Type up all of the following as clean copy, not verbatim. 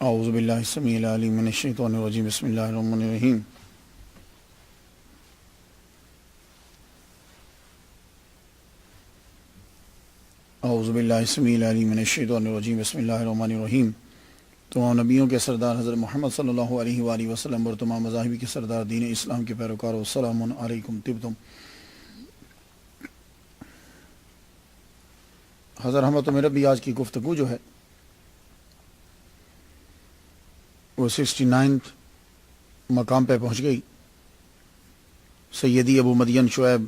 اعوذ باللہ السمیع العلیم من الشیطان الرجیم بسم اللہ الرحمن الرحیم اعوذ باللہ السمیع العلیم من الشیطان الرجیم بسم اللہ الرحمن الرحیم۔ تمام نبیوں کے سردار حضرت محمد صلی اللہ علیہ وآلہ وسلم اور تمام مذاہب کے سردار دین اسلام کے پیروکاروں، السلام علیکم طبتم۔ حضرت رحمت میربی آج کی گفتگو جو ہے وہ 69 مقام پہ پہنچ گئی۔ سیدی ابو مدین شعیب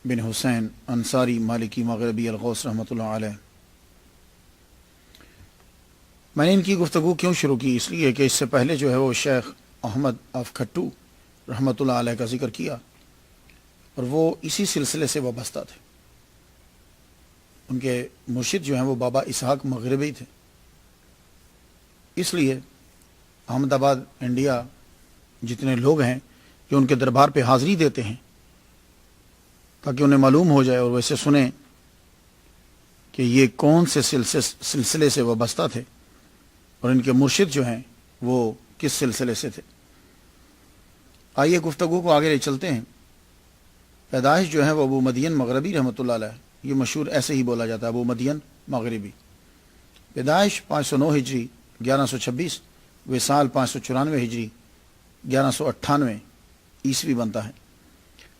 بن حسین انصاری مالکی مغربی الغوث رحمۃ اللہ علیہ۔ میں نے ان کی گفتگو کیوں شروع کی؟ اس لیے کہ اس سے پہلے جو ہے وہ شیخ احمد آف کھٹو رحمۃ اللہ علیہ کا ذکر کیا اور وہ اسی سلسلے سے وابستہ تھے۔ ان کے مرشد جو ہیں وہ بابا اسحاق مغربی تھے، اس لیے احمد آباد انڈیا جتنے لوگ ہیں کہ ان کے دربار پہ حاضری دیتے ہیں تاکہ انہیں معلوم ہو جائے اور ویسے سنیں کہ یہ کون سے سلسلے سے وابستہ تھے اور ان کے مرشد جو ہیں وہ کس سلسلے سے تھے۔ آئیے گفتگو کو آگے لے چلتے ہیں۔ پیدائش جو ہے وہ ابو مدین مغربی رحمۃ اللہ علیہ، یہ مشہور ایسے ہی بولا جاتا ہے ابو مدین مغربی۔ پیدائش 509 ہجری 1126، وصال 594 ہجری 1198 عیسوی بنتا ہے۔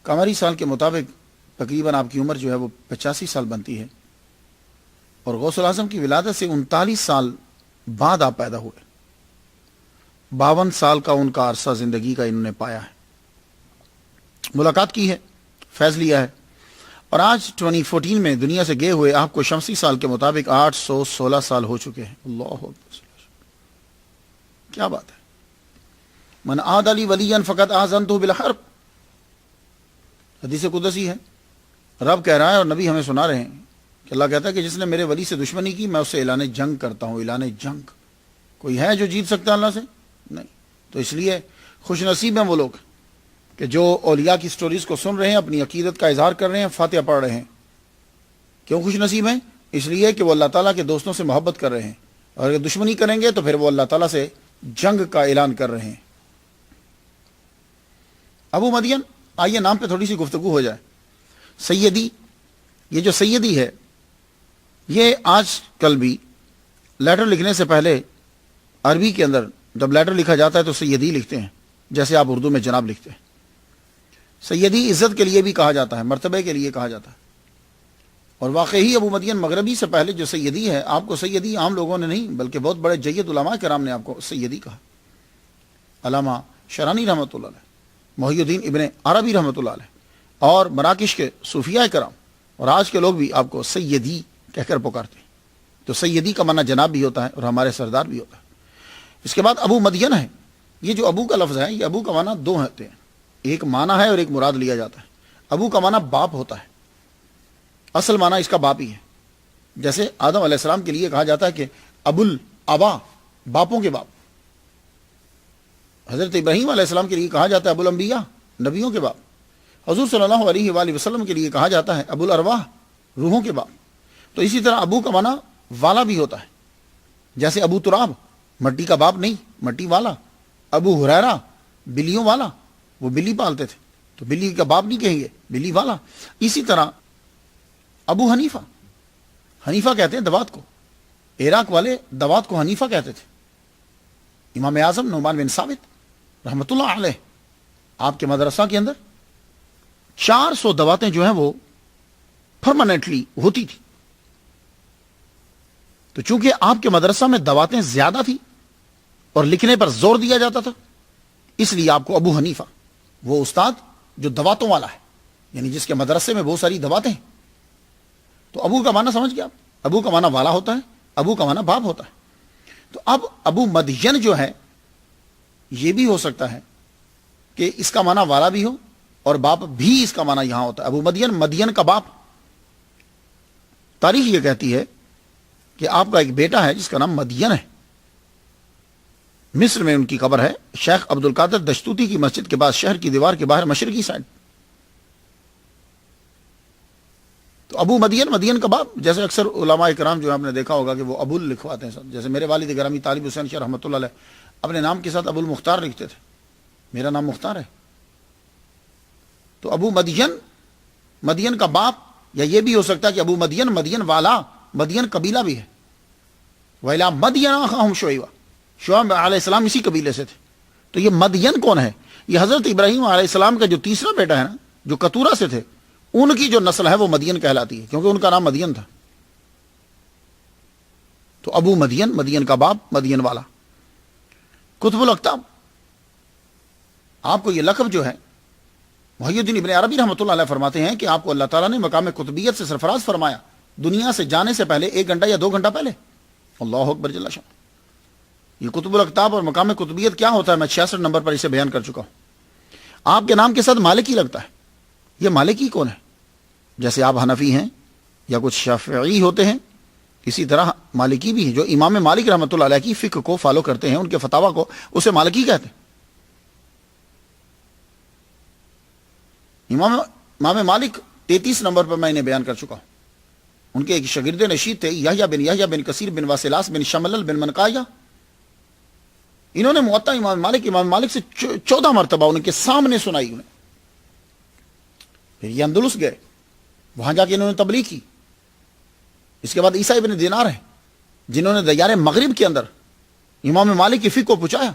قمری سال کے مطابق تقریباً آپ کی عمر جو ہے وہ 85 سال بنتی ہے، اور غوث الاعظم کی ولادت سے 39 سال بعد آپ پیدا ہوئے۔ 52 سال کا ان کا عرصہ زندگی کا انہوں نے پایا ہے، ملاقات کی ہے، فیض لیا ہے، اور آج 2014 میں دنیا سے گئے ہوئے آپ کو شمسی سال کے مطابق 816 سال ہو چکے ہیں۔ اللہ اکبر، کیا بات ہے۔ من عاد لی ولیا فقد آذنتہ بالحرب، حدیث قدسی ہے، رب کہہ رہا ہے اور نبی ہمیں سنا رہے ہیں کہ اللہ کہتا ہے کہ جس نے میرے ولی سے دشمنی کی میں اس سے اعلان جنگ کرتا ہوں۔ اعلان جنگ کوئی ہے جو جیت سکتا ہے اللہ سے؟ نہیں۔ تو اس لیے خوش نصیب ہیں وہ لوگ کہ جو اولیاء کی سٹوریز کو سن رہے ہیں، اپنی عقیدت کا اظہار کر رہے ہیں، فاتحہ پڑھ رہے ہیں۔ کیوں خوش نصیب ہیں؟ اس لیے کہ وہ اللہ تعالیٰ کے دوستوں سے محبت کر رہے ہیں، اور اگر دشمنی کریں گے تو پھر وہ اللہ تعالیٰ سے جنگ کا اعلان کر رہے ہیں۔ ابو مدین، آئیے نام پہ تھوڑی سی گفتگو ہو جائے۔ سیدی، یہ جو سیدی ہے یہ آج کل بھی لیٹر لکھنے سے پہلے عربی کے اندر جب لیٹر لکھا جاتا ہے تو سیدی لکھتے ہیں، جیسے آپ اردو میں جناب لکھتے ہیں۔ سیدی عزت کے لیے بھی کہا جاتا ہے، مرتبے کے لیے کہا جاتا ہے، اور واقعی ابو مدین مغربی سے پہلے جو سیدی ہے، آپ کو سیدی عام لوگوں نے نہیں بلکہ بہت بڑے جید علماء کرام نے آپ کو سیدی کہا۔ علامہ شرانی رحمۃ اللہ علیہ، محی الدین ابن عربی رحمۃ اللہ علیہ، اور مراکش کے صوفیاء کرام اور آج کے لوگ بھی آپ کو سیدی کہہ کر پکارتے ہیں۔ تو سیدی کا معنی جناب بھی ہوتا ہے اور ہمارے سردار بھی ہوتا ہے۔ اس کے بعد ابو مدین ہے۔ یہ جو ابو کا لفظ ہے، یہ ابو کا معنی دو ہوتے ہیں، ایک معنی ہے اور ایک مراد لیا جاتا ہے۔ ابو کا معنی باپ ہوتا ہے، اصل معنی اس کا باپ ہی ہے۔ جیسے آدم علیہ السلام کے لیے کہا جاتا ہے کہ ابو الابا، باپوں کے باپ۔ حضرت ابراہیم علیہ السلام کے لیے کہا جاتا ہے ابو الانبیاء، نبیوں کے باپ۔ حضور صلی اللہ علیہ وآلہ وسلم کے لیے کہا جاتا ہے ابو الارواح، روحوں کے باپ۔ تو اسی طرح ابو کا معنی والا بھی ہوتا ہے، جیسے ابو تراب، مٹی کا باپ نہیں، مٹی والا۔ ابو ہریرہ، بلیوں والا، وہ بلی پالتے تھے تو بلی کا باپ نہیں کہیں گے، بلی والا۔ اسی طرح ابو حنیفہ، حنیفہ کہتے ہیں دوات کو، عراق والے دوات کو حنیفہ کہتے تھے۔ امام اعظم نعمان بن ثابت رحمۃ اللہ علیہ، آپ کے مدرسہ کے اندر 400 دواتیں جو ہیں وہ پرماننٹلی ہوتی تھی۔ تو چونکہ آپ کے مدرسہ میں دواتیں زیادہ تھی اور لکھنے پر زور دیا جاتا تھا، اس لیے آپ کو ابو حنیفہ، وہ استاد جو دواتوں والا ہے، یعنی جس کے مدرسے میں بہت ساری دواتیں ہیں۔ تو ابو کا معنی سمجھ گیا آپ؟ ابو کا معنی والا ہوتا ہے، ابو کا معنی باپ ہوتا ہے۔ تو اب ابو مدین جو ہے یہ بھی ہو سکتا ہے کہ اس کا معنی والا بھی ہو اور باپ بھی اس کا معنی یہاں ہوتا ہے۔ ابو مدین، مدین کا باپ۔ تاریخ یہ کہتی ہے کہ آپ کا ایک بیٹا ہے جس کا نام مدین ہے، مصر میں ان کی قبر ہے، شیخ عبد القادر دشتوتی کی مسجد کے پاس، شہر کی دیوار کے باہر مشرقی سائڈ۔ تو تو ابو مدین، مدین کا باپ، جیسے اکثر علماء کرام جو آپ نے دیکھا ہوگا کہ وہ ابو لکھواتے ہیں ساتھ. جیسے میرے والد گرامی طالب حسین شاہ رحمۃ اللہ علیہ اپنے نام کے ساتھ ابو المختار لکھتے تھے. میرا نام مختار ہے. تو ابو مدین، مدین کا باپ، یا یہ بھی ہو سکتا ہے کہ ابو مدین، مدین والا، مدین قبیلہ بھی ہے. وَإِلَىٰ مَدْيَنَ أَخَاهُمْ شُعَيْبًا، شعیب علیہ السلام اسی قبیلے سے تھے. تو یہ مدین کون ہے؟ یہ حضرت ابراہیم علیہ السلام کا جو تیسرا بیٹا ہے نا، جو کتورا سے تھے، ان کی جو نسل ہے وہ مدین کہلاتی ہے، کیونکہ ان کا نام مدین تھا. تو ابو مدین، مدین کا باپ، مدین والا. قطب الاقطاب، آپ کو یہ لقب جو ہے، محی الدین ابن عربی رحمۃ اللہ علیہ فرماتے ہیں کہ آپ کو اللہ تعالیٰ نے مقام قطبیت سے سرفراز فرمایا دنیا سے جانے سے پہلے 1 گھنٹہ یا 2 گھنٹہ پہلے. اللہ اکبر جل شان. یہ قطب الاقطاب اور مقام قطبیت کیا ہوتا ہے، میں 66 نمبر پر اسے بیان کر چکا ہوں. آپ کے نام کے ساتھ مالکی لگتا ہے. یہ مالکی کون ہے؟ جیسے آپ حنفی ہیں یا کچھ شافعی ہوتے ہیں، اسی طرح مالکی بھی ہیں جو امام مالک رحمۃ اللہ علیہ کی فقہ کو فالو کرتے ہیں، ان کے فتاوی کو، اسے مالکی کہتے ہیں. امام مالک 33 نمبر پر میں انہیں بیان کر چکا ہوں. ان کے ایک شاگرد نشید تھے یحییٰ بن کثیر بن واسلاس بن شملل بن منقایہ. انہوں نے موطا امام مالک سے 14 مرتبہ ان کے سامنے سنائی. انہیں پھر یہ اندلس گئے، وہاں جا کے انہوں نے تبلیغ کی. اس کے بعد عیسیٰ ابن دینار ہیں جنہوں نے دیار مغرب کے اندر امام مالک کی فقہ کو پہنچایا.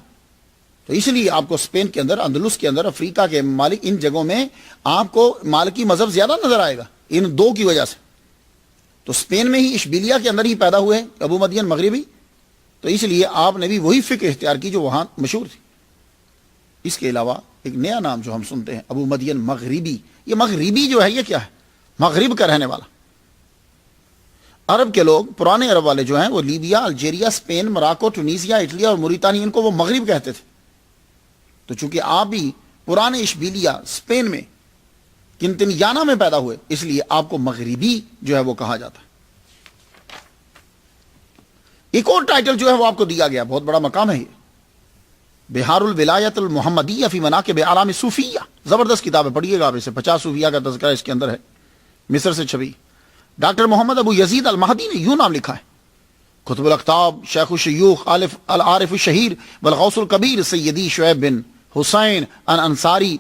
تو اس لیے آپ کو اسپین کے اندر، اندلس کے اندر، افریقہ کے مالک، ان جگہوں میں آپ کو مالکی مذہب زیادہ نظر آئے گا ان 2 کی وجہ سے. تو اسپین میں ہی، اشبیلیہ کے اندر ہی پیدا ہوئے ابو مدین مغربی. تو اس لیے آپ نے بھی وہی فقہ اختیار کی جو وہاں مشہور تھی. اس کے علاوہ ایک نیا نام جو ہم سنتے ہیں، ابو مدین مغربی. یہ مغربی جو ہے یہ کیا ہے؟ مغرب کا رہنے والا. عرب کے لوگ، پرانے عرب والے جو ہیں، وہ Libya, Algeria, Spain, Morocco, Tunisia, Italy اور موریتانی، ان کو وہ مغرب کہتے تھے. تو چونکہ آپ بھی پرانے اشبیلیہ، اسپین میں کنتنیانا میں پیدا ہوئے، اس لیے آپ کو مغربی جو ہے وہ کہا جاتا ہے. ایک اور ٹائٹل جو ہے وہ آپ کو دیا گیا، بہت بڑا مقام ہے یہ، بہار الولایت المحمدیہ فی مناقب اعلام صوفیہ. زبردست کتاب ہے، پڑھیے گا آپ اسے. 50 صوفیہ کا تذکرہ اس کے اندر ہے، مصر سے چھپی. ڈاکٹر محمد ابو یزید المہدی نے یوں نام لکھا ہے: قطب الاقطاب شیخ الشیوخ العارف الشہیر والغوث الکبیر سیدی شعیب بن حسین الانصاری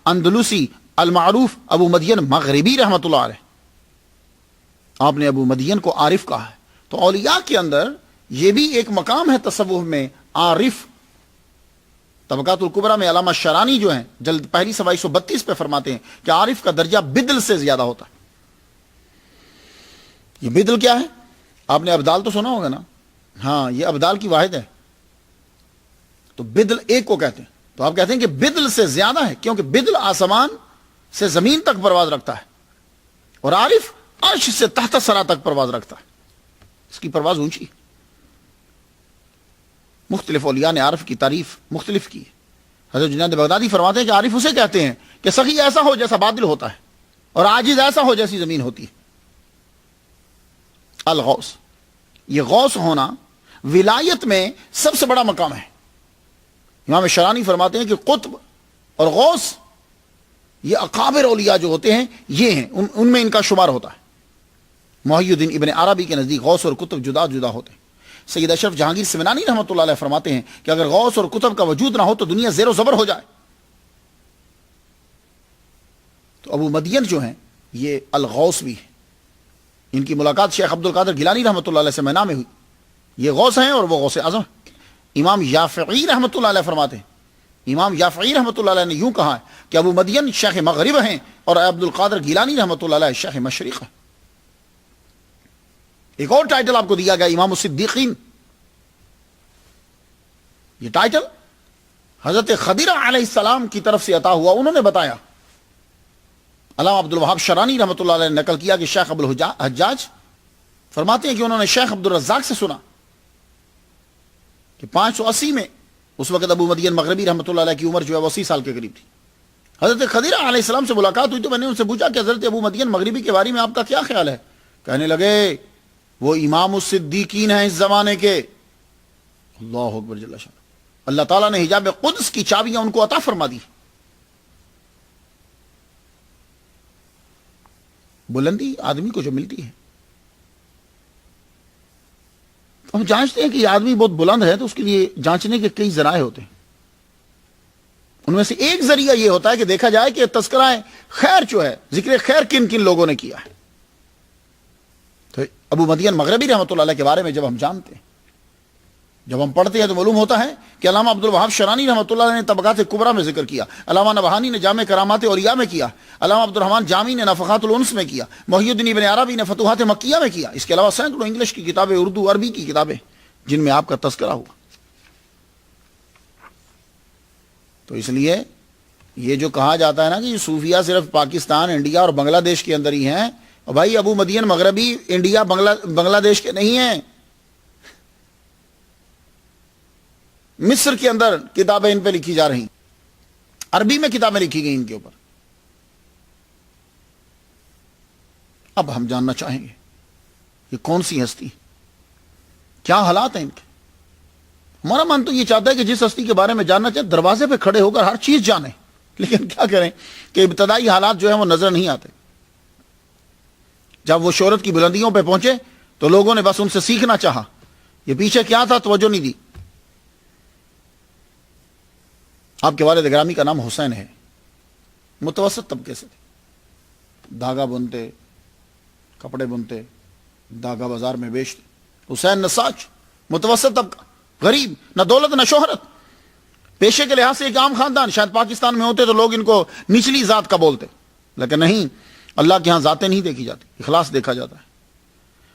اندلسی المعروف ابو مدین مغربی رحمۃ اللہ علیہ. آپ نے ابو مدین کو عارف کہا ہے. تو اولیاء کے اندر یہ بھی ایک مقام ہے تصوف میں، عارف. طبقات الکبریٰ میں علامہ شرانی جو ہیں جلد پہلی صفحہ 132 پہ فرماتے ہیں کہ عارف کا درجہ بدل سے زیادہ ہوتا ہے. یہ بدل کیا ہے؟ آپ نے ابدال تو سنا ہوگا نا. ہاں، یہ ابدال کی واحد ہے. تو بدل ایک کو کہتے ہیں. تو آپ کہتے ہیں کہ بدل سے زیادہ ہے، کیونکہ بدل آسمان سے زمین تک پرواز رکھتا ہے اور عارف عرش سے تحت سرا تک پرواز رکھتا ہے. اس کی پرواز اونچی. مختلف اولیاء نے عارف کی تعریف مختلف کی ہے. حضرت جنید بغدادی فرماتے ہیں کہ عارف اسے کہتے ہیں کہ سخی ایسا ہو جیسا بادل ہوتا ہے اور عاجز ایسا ہو جیسی زمین ہوتی ہے. الغوث، یہ غوث ہونا ولایت میں سب سے بڑا مقام ہے. امام شرانی فرماتے ہیں کہ قطب اور غوث یہ اکابر اولیاء جو ہوتے ہیں یہ ہیں، ان میں ان کا شمار ہوتا ہے. محی الدین ابن عربی کے نزدیک غوث اور قطب جدا جدا ہوتے ہیں. سید اشرف جہانگیر سمنانی رحمۃ اللہ علیہ فرماتے ہیں کہ اگر غوث اور قطب کا وجود نہ ہو تو دنیا زیر و زبر ہو جائے. تو ابو مدین جو ہیں یہ الغوث بھی ہے. ان کی ملاقات شیخ عبد القادر گیلانی رحمۃ اللہ علیہ سے مینا میں ہوئی. یہ غوث ہیں اور وہ غوث اعظم. امام یافعی رحمۃ اللہ علیہ فرماتے ہیں، امام یافعی رحمۃ اللہ علیہ نے یوں کہا ہے کہ ابو مدین شیخ مغرب ہیں اور عبد القادر گیلانی رحمۃ اللہ علیہ شیخ مشرق ہے. ایک اور ٹائٹل آپ کو دیا گیا امام الصدیقین. یہ ٹائٹل حضرت خضر علیہ السلام کی طرف سے عطا ہوا. انہوں نے بتایا، علامہ عبد الوہاب شرانی رحمۃ اللہ علیہ نے نقل کیا کہ شیخ ابو الحجاج فرماتے ہیں کہ انہوں نے شیخ عبد الرزاق سے سنا کہ 580 میں اس وقت ابو مدین مغربی رحمۃ اللہ علیہ کی عمر جو ہے وہ 80 سال کے قریب تھی. حضرت خضر علیہ السلام سے ملاقات ہوئی تو میں نے ان سے پوچھا کہ حضرت ابو مدین مغربی کے بارے میں آپ کا کیا خیال ہے؟ کہنے لگے وہ امام الصدیقین ہیں اس زمانے کے. اللہ اکبر جل شان. اللہ تعالیٰ نے حجاب قدس کی چابیاں ان کو عطا فرما دی. بلندی آدمی کو جو ملتی ہے، ہم جانچتے ہیں کہ یہ آدمی بہت بلند ہے تو اس کے لیے جانچنے کے کئی ذرائع ہوتے ہیں. ان میں سے ایک ذریعہ یہ ہوتا ہے کہ دیکھا جائے کہ تذکرہ خیر جو ہے، ذکر خیر کن کن لوگوں نے کیا ہے. تو ابو مدین مغربی رحمۃ اللہ علیہ کے بارے میں جب ہم جانتے ہیں، جب ہم پڑھتے ہیں تو معلوم ہوتا ہے کہ علامہ عبد الوہاب شرانی رحمۃ اللہ علیہ نے طبقات کبریٰ میں ذکر کیا، علامہ نبہانی نے جامع کرامات اولیاء میں کیا، علامہ عبد الرحمن جامی نے نفحات الانس میں کیا، محی الدین ابن عربی نے فتوحات مکیہ میں کیا. اس کے علاوہ سینکڑوں انگلش کی کتابیں، اردو عربی کی کتابیں جن میں آپ کا تذکرہ ہوا. تو اس لیے یہ جو کہا جاتا ہے نا کہ یہ صوفیہ صرف پاکستان، انڈیا اور بنگلہ دیش کے اندر ہی ہیں، اور بھائی ابو مدین مغربی انڈیا بنگلہ دیش کے نہیں ہیں. مصر کے اندر کتابیں ان پہ لکھی جا رہی، عربی میں کتابیں لکھی گئی ان کے اوپر. اب ہم جاننا چاہیں گے یہ کون سی ہستی، کیا حالات ہیں ان کے. ہمارا من تو یہ چاہتا ہے کہ جس ہستی کے بارے میں جاننا چاہے دروازے پہ کھڑے ہو کر ہر چیز جانیں، لیکن کیا کریں کہ ابتدائی حالات جو ہیں وہ نظر نہیں آتے. جب وہ شہرت کی بلندیوں پہ پہنچے تو لوگوں نے بس ان سے سیکھنا چاہا، یہ پیچھے کیا تھا توجہ نہیں دی. آپ کے والد گرامی کا نام حسین ہے، متوسط طبقے سے تھے، دھاگا بنتے، کپڑے بنتے، دھاگا بازار میں بیچتے. حسین نساج، متوسط طبقہ، غریب، نہ دولت نہ شہرت، پیشے کے لحاظ سے ایک عام خاندان. شاید پاکستان میں ہوتے تو لوگ ان کو نچلی ذات کا بولتے، لیکن نہیں، اللہ کے ہاں ذاتیں نہیں دیکھی جاتی، اخلاص دیکھا جاتا ہے.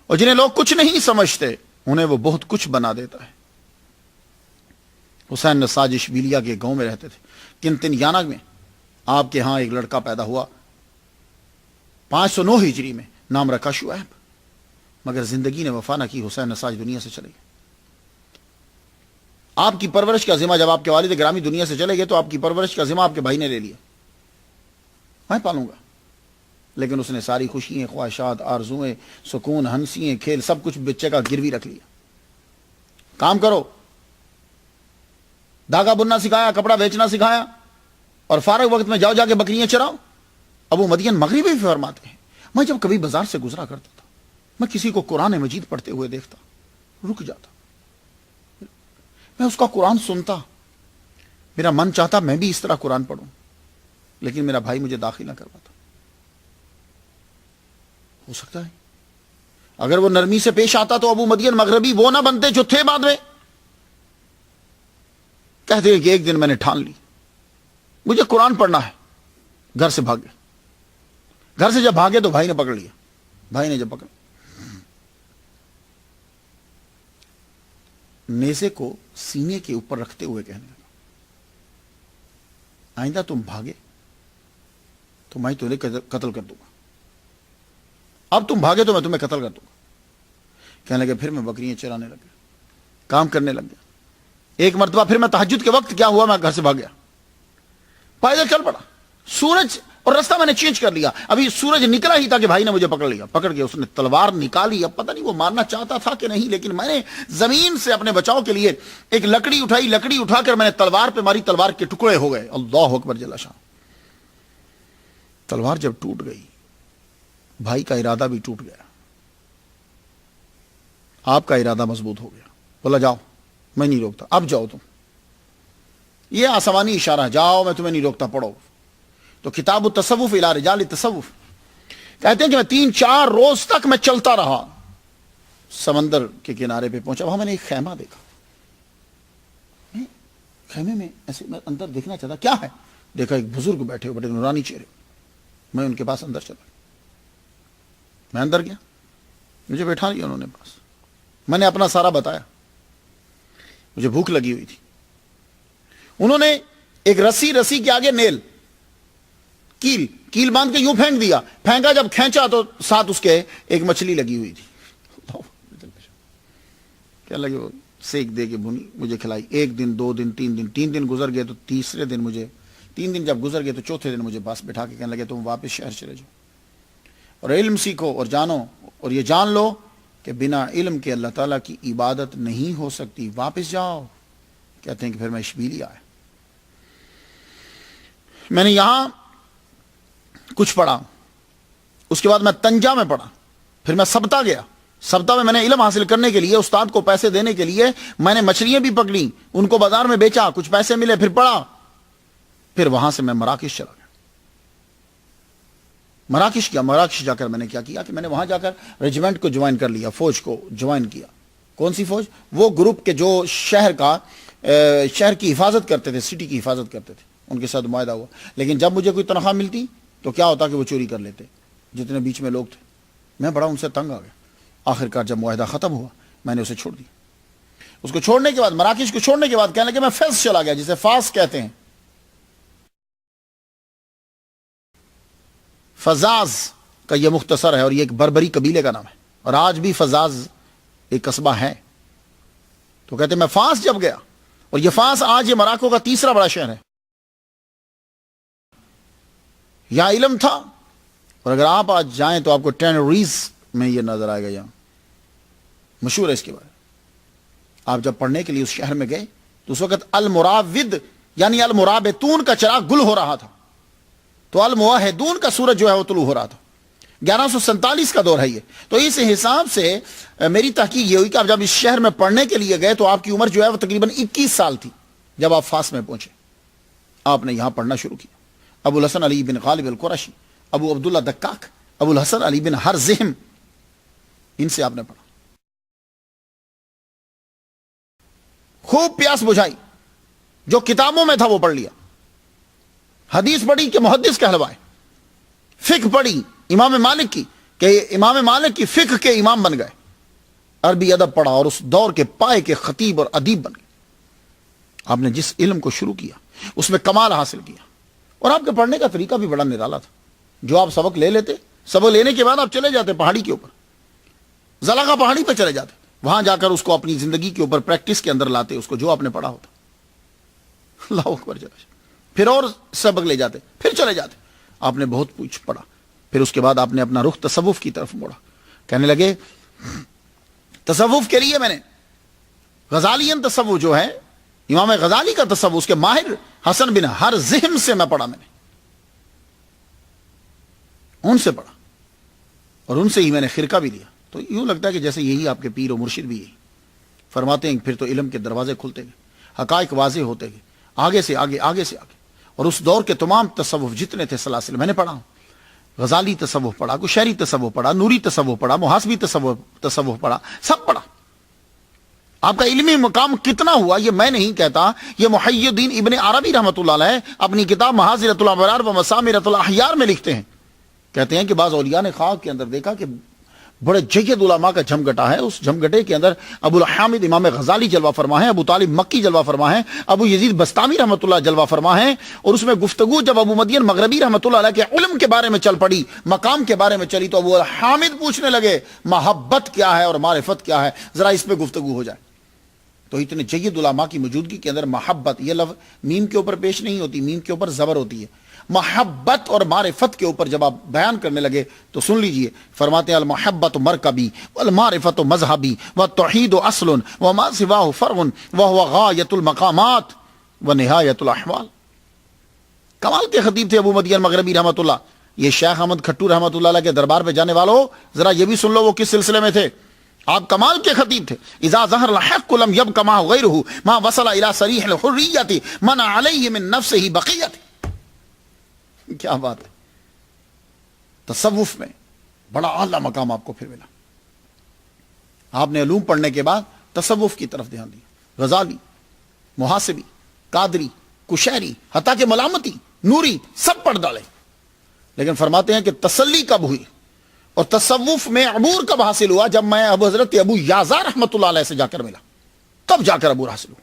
اور جنہیں لوگ کچھ نہیں سمجھتے انہیں وہ بہت کچھ بنا دیتا ہے. حسین نساج اشبیلیہ کے گاؤں میں رہتے تھے. کنتن میں آپ کے ہاں ایک لڑکا پیدا ہوا 509 ہجری میں، نام رکھا شعیب، مگر زندگی نے وفا نہ کی. حسین نساج دنیا سے چلے گئے. آپ کی پرورش کا ذمہ، جب آپ کے والد گرامی دنیا سے چلے گئے تو آپ کی پرورش کا ذمہ آپ کے بھائی نے لے لیا، میں پالوں گا. لیکن اس نے ساری خوشیاں، خواہشات، آرزویں، سکون، ہنسیاں، کھیل، سب کچھ بچے کا گروی رکھ لیا. کام کرو، دھاگا بننا سکھایا، کپڑا بیچنا سکھایا، اور فارغ وقت میں جاؤ جا کے بکریاں چراؤ. ابو مدین مغربی بھی فرماتے ہیں، میں جب کبھی بازار سے گزرا کرتا تھا، میں کسی کو قرآن مجید پڑھتے ہوئے دیکھتا، رک جاتا، میں اس کا قرآن سنتا، میرا من چاہتا میں بھی اس طرح قرآن پڑھوں، لیکن میرا بھائی مجھے داخل نہ کرواتا. ہو سکتا ہے اگر وہ نرمی سے پیش آتا تو ابو مدین مغربی وہ نہ بنتے جو تھے. بعد میں کہتے ہیں کہ ایک دن میں نے ٹھان لی مجھے قرآن پڑھنا ہے، گھر سے بھاگے. گھر سے جب بھاگے تو بھائی نے پکڑ لیا. بھائی نے جب پکڑ نیزے کو سینے کے اوپر رکھتے ہوئے کہنے لگا، آئندہ تم بھاگے تو میں تمہیں قتل کر دوں گا. اب تم بھاگے تو میں تمہیں قتل کر دوں گا. کہنے لگے پھر میں بکریاں چرانے لگ گیا، کام کرنے لگ گیا. ایک مرتبہ پھر میں تہجد کے وقت کیا ہوا، میں گھر سے بھاگ گیا، پیدل چل پڑا. سورج اور راستہ میں نے چینج کر لیا، ابھی سورج نکلا ہی تھا کہ بھائی نے مجھے پکڑ لیا. پکڑ کے اس نے تلوار نکالی. اب پتہ نہیں وہ مارنا چاہتا تھا کہ نہیں، لیکن میں نے زمین سے اپنے بچاؤ کے لیے ایک لکڑی اٹھائی، لکڑی اٹھا کر میں نے تلوار پہ ماری، تلوار کے ٹکڑے ہو گئے. اللہ اکبر جل شان. تلوار جب ٹوٹ گئی بھائی کا ارادہ بھی ٹوٹ گیا، آپ کا ارادہ مضبوط ہو گیا. بولا جاؤ میں نہیں روکتا، اب جاؤ تم. یہ آسمانی اشارہ، جاؤ میں تمہیں نہیں روکتا، پڑھو. تو کتاب التصوف الی رجال التصوف کہتے ہیں کہ میں 3-4 روز تک میں چلتا رہا، سمندر کے کنارے پہ پہنچا. وہاں میں نے ایک خیمہ دیکھا. خیمے میں ایسے میں اندر دیکھنا چاہتا کیا ہے، دیکھا ایک بزرگ بیٹھے ہوئے، بڑے نورانی چہرے. میں ان کے پاس اندر چلا، میں اندر گیا، مجھے بیٹھا لیا انہوں نے پاس. میں نے اپنا سارا بتایا، مجھے بھوک لگی ہوئی تھی. انہوں نے ایک رسی کے آگے نیل، کیل باندھ کے یوں پھینک دیا. پھینکا، جب کھینچا تو ساتھ اس کے ایک مچھلی لگی ہوئی تھی. کیا لگے وہ سیک دے کے بھنی مجھے کھلائی. 1 دن 2 دن 3 دن 3 دن گزر گئے تو تیسرے دن مجھے 3 دن جب گزر گئے تو چوتھے دن مجھے پاس بٹھا کے کہنے لگے تم واپس شہر چلے جاؤ اور علم سیکھو اور جانو، اور یہ جان لو کہ بنا علم کے اللہ تعالیٰ کی عبادت نہیں ہو سکتی. واپس جاؤ. کہتے ہیں کہ پھر میں اشبیلیہ آیا. میں نے یہاں کچھ پڑھا، اس کے بعد میں تنجا میں پڑھا، پھر میں سبتا گیا، سبتا میں نے علم حاصل کرنے کے لیے استاد کو پیسے دینے کے لیے میں نے مچھلیاں بھی پکڑی، ان کو بازار میں بیچا، کچھ پیسے ملے، پھر پڑھا، پھر وہاں سے میں مراکش چلا گیا۔ مراکش جا کر میں نے کیا کیا کہ میں نے وہاں جا کر ریجیمنٹ کو جوائن کر لیا، فوج کو جوائن کیا۔ کون سی فوج؟ وہ گروپ کے جو شہر کی حفاظت کرتے تھے، سٹی کی حفاظت کرتے تھے، ان کے ساتھ معاہدہ ہوا۔ لیکن جب مجھے کوئی تنخواہ ملتی تو کیا ہوتا کہ وہ چوری کر لیتے، جتنے بیچ میں لوگ تھے۔ میں بڑا ان سے تنگ آ گیا۔ آخرکار جب معاہدہ ختم ہوا میں نے اسے چھوڑ دیا۔ اس کو چھوڑنے کے بعد، مراکش کو چھوڑنے کے بعد کہنے لگے میں فیض چلا گیا، جسے فاس کہتے ہیں۔ فزاز کا یہ مختصر ہے، اور یہ ایک بربری قبیلے کا نام ہے، اور آج بھی فزاز ایک قصبہ ہے۔ تو کہتے ہیں میں فاس جب گیا، اور یہ فاس آج یہ مراکو کا تیسرا بڑا شہر ہے، یہاں علم تھا۔ اور اگر آپ آج جائیں تو آپ کو ٹینریز میں یہ نظر آئے گا، یہاں مشہور ہے اس کے بارے میں۔ آپ جب پڑھنے کے لیے اس شہر میں گئے تو اس وقت المراود یعنی المرابطون کا چراغ گل ہو رہا تھا، تو الموحدون کا سورج جو ہے وہ طلوع ہو رہا تھا۔ 1147 کا دور ہے یہ۔ تو اس حساب سے میری تحقیق یہ ہوئی کہ آپ جب اس شہر میں پڑھنے کے لیے گئے تو آپ کی عمر جو ہے وہ تقریباً 21 سال تھی جب آپ فاس میں پہنچے۔ آپ نے یہاں پڑھنا شروع کیا۔ ابو الحسن علی بن غالب القرشی، ابو عبداللہ دکاک، ابو الحسن علی بن ہرزہم، ان سے آپ نے پڑھا۔ خوب پیاس بجھائی، جو کتابوں میں تھا وہ پڑھ لیا۔ حدیث پڑھی کہ محدث کہلوائے، فقہ پڑھی امام مالک کی کہ امام مالک کی فقہ کے امام بن گئے، عربی ادب پڑھا اور اس دور کے پائے کے خطیب اور ادیب بن گئے۔ آپ نے جس علم کو شروع کیا اس میں کمال حاصل کیا، اور آپ کے پڑھنے کا طریقہ بھی بڑا نرالا تھا۔ جو آپ سبق لے لیتے، سبق لینے کے بعد آپ چلے جاتے پہاڑی کے اوپر، زلاغا پہاڑی پہ چلے جاتے، وہاں جا کر اس کو اپنی زندگی کے اوپر پریکٹس کے اندر لاتے، اس کو جو آپ نے پڑھا ہوتا۔ اللہ اکبر جل، پھر اور سبق لے جاتے، پھر چلے جاتے۔ آپ نے بہت کچھ پڑھا، پھر اس کے بعد آپ نے اپنا رخ تصوف کی طرف موڑا۔ کہنے لگے تصوف کے لیے میں نے غزالین تصوف جو ہے، امام غزالی کا تصوف، اس کے ماہر حسن بن ہرزہم سے میں پڑھا، میں نے ان سے پڑھا، اور ان سے ہی میں نے خرقہ بھی لیا۔ تو یوں لگتا ہے کہ جیسے یہی آپ کے پیر و مرشد بھی یہی فرماتے ہیں۔ پھر تو علم کے دروازے کھلتے گئے، حقائق واضح ہوتے گئے، آگے سے آگے، آگے سے آگے۔ اور اس دور کے تمام تصوف جتنے تھے سلاسل میں نے پڑھا ہوں۔ غزالی تصوف پڑھا، قشیری تصوف پڑھا، نوری تصوف پڑھا، محاسبی تصوف پڑھا، سب پڑھا۔ آپ کا علمی مقام کتنا ہوا یہ میں نہیں کہتا، یہ محی الدین ابن عربی رحمۃ اللہ علیہ اپنی کتاب محاذرۃ الابرار و مسامرۃ الاحیار میں لکھتے ہیں۔ کہتے ہیں کہ بعض اولیاء نے خواب کے اندر دیکھا کہ بڑے جید علماء کا جھمگٹا ہے، اس جھمگٹے کے اندر ابو الحامد امام غزالی جلوہ فرما ہے، ابو طالب مکی جلوہ فرما ہے، ابو یزید بستامی رحمۃ اللہ جلوہ فرما ہے۔ اور اس میں گفتگو جب ابو مدین مغربی رحمۃ اللہ علیہ کے علم کے بارے میں چل پڑی، مقام کے بارے میں چلی، تو ابو الحامد پوچھنے لگے محبت کیا ہے اور معرفت کیا ہے، ذرا اس پہ گفتگو ہو جائے۔ تو اتنے جید علماء کی موجودگی کے اندر محبت، یہ لفظ میم کے اوپر پیش نہیں ہوتی، میم کے اوپر زبر ہوتی ہے۔ محبت اور معرفت کے اوپر جب آپ بیان کرنے لگے تو سن لیجئے، فرماتے ہیں المحبت مرکبی والمعرفت مذہبی والتوحید اصل وما سواہ فرع وهو غایت المقامات ونہایت الاحوال۔ کمال کے خطیب تھے ابو مدین مغربی رحمۃ اللہ۔ یہ شیخ احمد کھٹو رحمۃ اللہ علیہ کے دربار پہ جانے والوں ذرا یہ بھی سن لو وہ کس سلسلے میں تھے۔ آپ کمال کے خطیب تھے۔ اذا ظہر الحق لم يبق ما غیرہ ما وصل الى صریح الحریۃ من علیہ من نفسہ بقیۃ۔ کیا بات ہے، تصوف میں بڑا اعلیٰ مقام آپ کو پھر ملا۔ آپ نے علوم پڑھنے کے بعد تصوف کی طرف دھیان دیا، غزالی، محاسبی، قادری، قشیری، حتیٰ کہ ملامتی، نوری، سب پڑھ ڈالے۔ لیکن فرماتے ہیں کہ تسلی کب ہوئی اور تصوف میں عبور کب حاصل ہوا؟ جب میں حضرت ابو یعزا رحمۃ اللہ علیہ سے جا کر ملا، تب جا کر عبور حاصل ہوا۔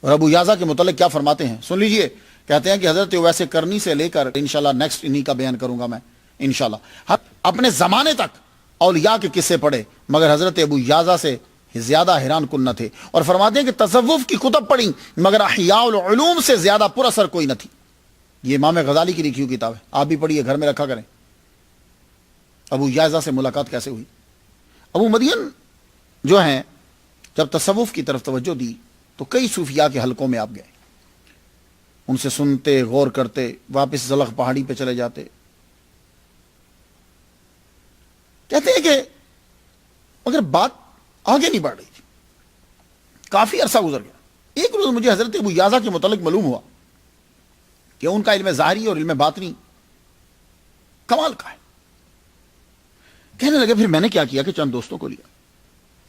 اور ابو یعزا کے متعلق کیا فرماتے ہیں سن لیجئے۔ کہتے ہیں کہ حضرت ویسے کرنی سے لے کر انشاءاللہ نیکسٹ انہی کا بیان کروں گا میں انشاءاللہ، اپنے زمانے تک اولیاء کے قصے پڑھے مگر حضرت ابو یعزا سے زیادہ حیران کن نہ تھے۔ اور فرماتے ہیں کہ تصوف کی کتب پڑھی مگر احیاء العلوم سے زیادہ پر اثر کوئی نہ تھی۔ یہ امام غزالی کی لکھی ہوئی کتاب ہے، آپ بھی پڑھیے، گھر میں رکھا کریں۔ ابو یعزا سے ملاقات کیسے ہوئی؟ ابو مدین جو ہیں جب تصوف کی طرف توجہ دی تو کئی صوفیاء کے حلقوں میں آپ گئے، ان سے سنتے، غور کرتے، واپس زلق پہاڑی پہ چلے جاتے، کہتے ہیں کہ مگر بات آگے نہیں بڑھ رہی تھی، کافی عرصہ گزر گیا۔ ایک روز مجھے حضرت ابو یعزا کے متعلق معلوم ہوا کہ ان کا علم ظاہری اور علم باطنی کمال کا ہے۔ کہنے لگے پھر میں نے کیا کیا کہ چند دوستوں کو لیا،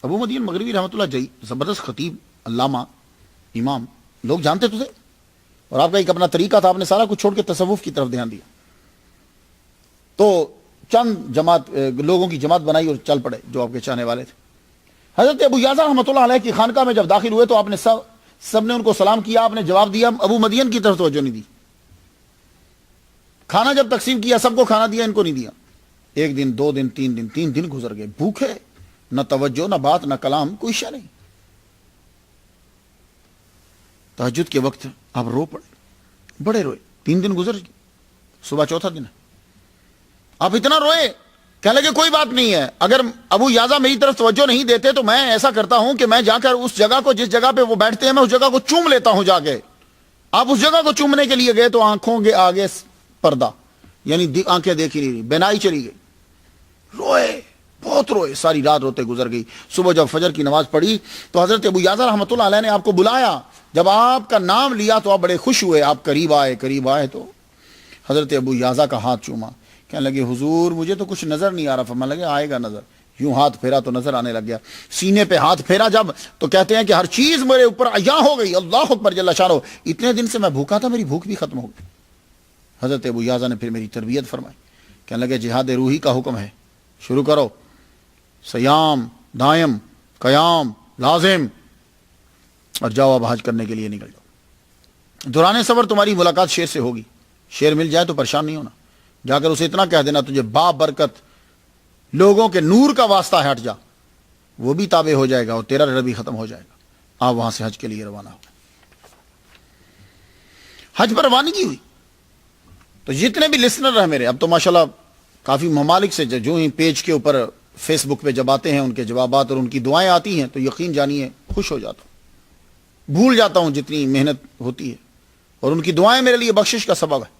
ابو مدین مغربی رحمۃ اللہ جی زبردست خطیب، علامہ، امام، لوگ جانتے تو تھے، اور آپ کا ایک اپنا طریقہ تھا، آپ نے سارا کچھ چھوڑ کے تصوف کی طرف دھیان دیا۔ تو چند جماعت لوگوں کی جماعت بنائی اور چل پڑے جو آپ کے چاہنے والے تھے۔ حضرت ابو یعزا رحمۃ اللہ علیہ کی خانقاہ میں جب داخل ہوئے تو آپ نے سب نے ان کو سلام کیا، آپ نے جواب دیا، ابو مدین کی طرف توجہ نہیں دی۔ کھانا جب تقسیم کیا سب کو کھانا دیا، ان کو نہیں دیا۔ ایک دن، 2 دن، 3 دن گزر گئے، بھوکے، نہ توجہ، نہ بات، نہ کلام، کوئی شے نہیں۔ تہجد کے وقت آپ رو پڑے، بڑے روئے، 3 دن گزر گئے، صبح چوتھا دن ہے، آپ اتنا روئے، کہنے لگے کوئی بات نہیں ہے، اگر ابو یعزا میری طرف توجہ نہیں دیتے تو میں ایسا کرتا ہوں کہ میں جا کر اس جگہ کو، جس جگہ پہ وہ بیٹھتے ہیں، میں اس جگہ کو چوم لیتا ہوں جا کے۔ آپ اس جگہ کو چومنے کے لیے گئے تو آنکھوں کے آگے پردہ، یعنی آنکھیں دیکھی نہیں رہی، بینائی چلی گئی، روئے، بہت روئے، ساری رات روتے گزر گئی۔ صبح جب فجر کی نماز پڑھی تو حضرت ابو یعزا رحمۃ اللہ علیہ نے آپ کو بلایا، جب آپ کا نام لیا تو آپ بڑے خوش ہوئے، آپ قریب آئے تو حضرت ابو یعزا کا ہاتھ چوما، کہنے لگے حضور مجھے تو کچھ نظر نہیں آ رہا، فرمانے لگے آئے گا نظر۔ یوں ہاتھ پھیرا تو نظر آنے لگ گیا، سینے پہ ہاتھ پھیرا جب تو کہتے ہیں کہ ہر چیز میرے اوپر عیا ہو گئی، اللہ اکبر جل شانہ، اتنے دن سے میں بھوکا تھا، میری بھوک بھی ختم ہو گئی۔ حضرت ابو یعزا نے پھر میری تربیت فرمائی، کہنے لگے جہاد روحی کا حکم ہے، شروع کرو، سیام، دائم، قیام، لازم، اور جاؤ اب حج کرنے کے لیے نکل جاؤ۔ دوران سفر تمہاری ملاقات شیر سے ہوگی، شیر مل جائے تو پریشان نہیں ہونا، جا کر اسے اتنا کہہ دینا تجھے با برکت لوگوں کے نور کا واسطہ ہے، ہٹ جا، وہ بھی تابع ہو جائے گا اور تیرا ڈر بھی ختم ہو جائے گا۔ آپ وہاں سے حج کے لیے روانہ ہو۔ حج پر روانگی ہوئی تو جتنے بھی لسنر رہے میرے، اب تو ماشاءاللہ کافی ممالک سے جو ہی پیج کے اوپر فیس بک پہ جب آتے ہیں ان کے جوابات اور ان کی دعائیں آتی ہیں تو یقین جانیے خوش ہو جاتا ہوں، بھول جاتا ہوں جتنی محنت ہوتی ہے، اور ان کی دعائیں میرے لیے بخشش کا سبب ہے۔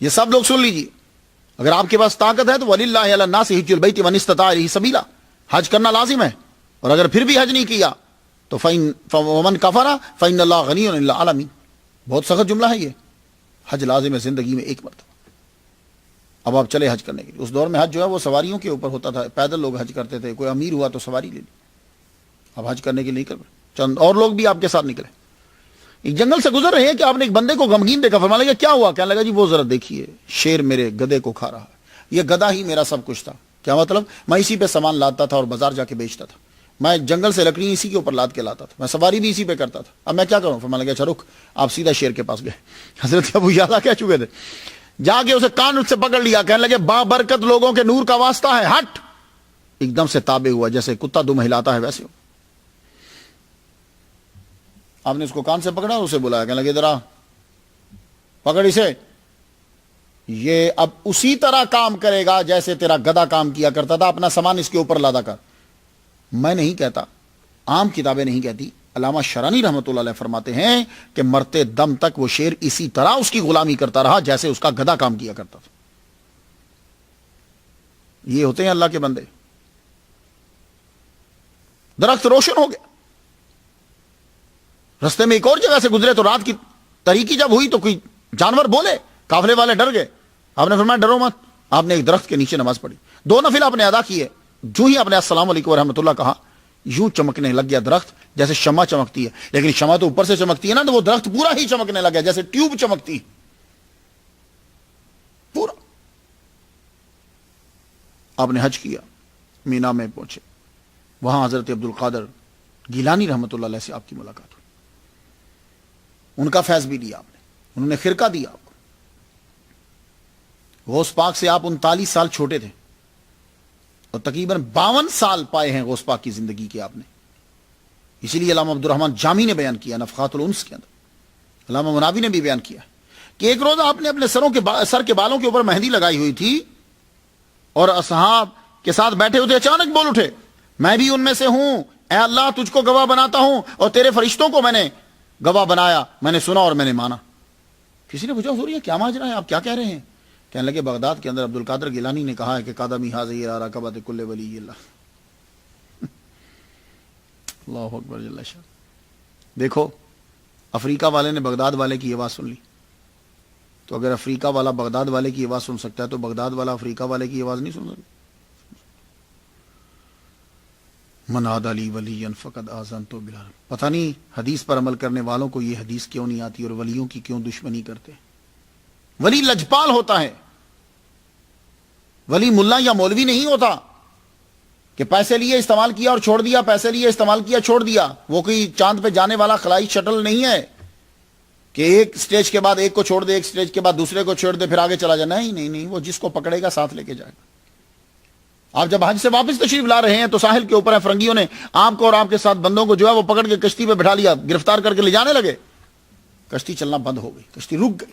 یہ سب لوگ سن لیجیے، اگر آپ کے پاس طاقت ہے تو وَلِلَّهِ عَلَى النَّاسِ حِجُّ الْبَيْتِ مَنِ اسْتَطَاعَ إِلَيْهِ سَبِيلًا، حج کرنا لازم ہے، اور اگر پھر بھی حج نہیں کیا تو وَمَنْ كَفَرَ فَإِنَّ اللَّهَ غَنِيٌّ عَنِ الْعَالَمِينَ، بہت سخت جملہ ہے یہ، حج لازم ہے زندگی میں ایک مرتبہ۔ اب آپ چلے حج کرنے کے لیے۔ اس دور میں حج جو ہے وہ سواریوں کے اوپر ہوتا تھا، پیدل لوگ حج کرتے تھے، کوئی امیر ہوا تو سواری لے لی۔ اب حج کرنے کے لیے نکل پڑے، چند اور لوگ بھی آپ کے ساتھ نکلے۔ ایک جنگل سے گزر رہے ہیں کہ آپ نے ایک بندے کو غمگین دیکھا، فرمانے لگا کیا ہوا؟ کہنے لگا جی وہ ذرا دیکھیے، شیر میرے گدھے کو کھا رہا ہے، یہ گدھا ہی میرا سب کچھ تھا۔ کیا مطلب؟ میں اسی پہ سامان لاتا تھا اور بازار جا کے بیچتا تھا، میں جنگل سے لکڑی اسی کے اوپر لاد کے لاتا تھا، میں سواری بھی اسی پہ کرتا تھا، اب میں کیا کروں؟ فرمانے لگا اچھا رک، آپ سیدھا شیر کے پاس گئے۔ حضرت ابو یعزا کہہ چکے تھے، جا کے اسے کان سے پکڑ لیا، کہنے لگے با برکت لوگوں کے نور کا واسطہ ہے، ہٹ۔ ایک دم سے تابع ہوا، جیسے کتا دم ہلاتا ہے ویسے ہو۔ آپ نے اس کو کان سے پکڑا اور اسے بلایا، کہنے لگے ذرا پکڑ اسے، یہ اب اسی طرح کام کرے گا جیسے تیرا گدھا کام کیا کرتا تھا، اپنا سامان اس کے اوپر لادا کر۔ میں نہیں کہتا، عام کتابیں نہیں کہتی، علامہ شرانی رحمۃ اللہ علیہ فرماتے ہیں کہ مرتے دم تک وہ شیر اسی طرح اس کی غلامی کرتا رہا جیسے اس کا گدھا کام کیا کرتا تھا۔ یہ ہوتے ہیں اللہ کے بندے۔ درخت روشن ہو گیا، رستے میں ایک اور جگہ سے گزرے تو رات کی تاریکی جب ہوئی تو کوئی جانور بولے، قافلے والے ڈر گئے، آپ نے فرمایا ڈرو مت، آپ نے ایک درخت کے نیچے نماز پڑھی، 2 نفل آپ نے ادا کیے، جو ہی آپ نے السلام علیکم ورحمۃ اللہ کہا، یوں چمکنے لگ گیا درخت جیسے شمع چمکتی ہے، لیکن شمع تو اوپر سے چمکتی ہے نا، تو وہ درخت پورا ہی چمکنے لگ گیا جیسے ٹیوب چمکتی پورا۔ آپ نے حج کیا، مینا میں پہنچے، وہاں حضرت عبد القادر گیلانی رحمۃ اللہ علیہ سے آپ کی ملاقات ہوئی، ان کا فیض بھی لیا آپ نے، انہوں نے خرقہ دیا آپ کو۔ غوث پاک سے آپ 39 سال چھوٹے تھے اور تقریباً 52 سال پائے ہیں غوث پاک کی زندگی کے آپ نے۔ اسی لیے علامہ عبد الرحمن جامی نے بیان کیا نفخات الانس کے اندر، علامہ مناوی نے بھی بیان کیا کہ ایک روز آپ نے اپنے سر کے بالوں کے اوپر مہندی لگائی ہوئی تھی اور اصحاب کے ساتھ بیٹھے ہوتے اچانک بول اٹھے، میں بھی ان میں سے ہوں، اے اللہ تجھ کو گواہ بناتا ہوں اور تیرے فرشتوں کو میں نے گواہ بنایا، میں نے سنا اور میں نے مانا۔ کسی نے پوچھا حضور یہ کیا ماجرا ہے، آپ کیا کہہ رہے ہیں؟ کہنے لگے بغداد کے اندر عبد القادر گیلانی نے کہا ہے کہ قدمی حاضی راکبت کل ولی اللہ. اللہ اکبر جل شان. دیکھو افریقہ والے نے بغداد والے کی آواز سن لی، تو اگر افریقہ والا بغداد والے کی آواز سن سکتا ہے تو بغداد والا افریقہ والے کی آواز نہیں سن سکتا. من عاد لی ولی فقد آذنتہ بالحرب. پتہ نہیں حدیث پر عمل کرنے والوں کو یہ حدیث کیوں نہیں آتی اور ولیوں کی کیوں دشمنی کرتے. ولی لجپال ہوتا ہے، ولی ملا یا مولوی نہیں ہوتا کہ پیسے لیے استعمال کیا اور چھوڑ دیا، پیسے لیے استعمال کیا چھوڑ دیا. وہ کوئی چاند پہ جانے والا خلائی شٹل نہیں ہے کہ ایک سٹیج کے بعد ایک کو چھوڑ دے، ایک سٹیج کے بعد دوسرے کو چھوڑ دے پھر آگے چلا جانا. نہیں، وہ جس کو پکڑے گا ساتھ لے کے جائے گا. آپ جب حج سے واپس تشریف لا رہے ہیں تو ساحل کے اوپر فرنگیوں نے آپ کو اور آپ کے ساتھ بندوں کو جو ہے وہ پکڑ کے کشتی پہ بٹھا لیا، گرفتار کر کے لے جانے لگے. کشتی چلنا بند ہو گئی، کشتی رک گئی،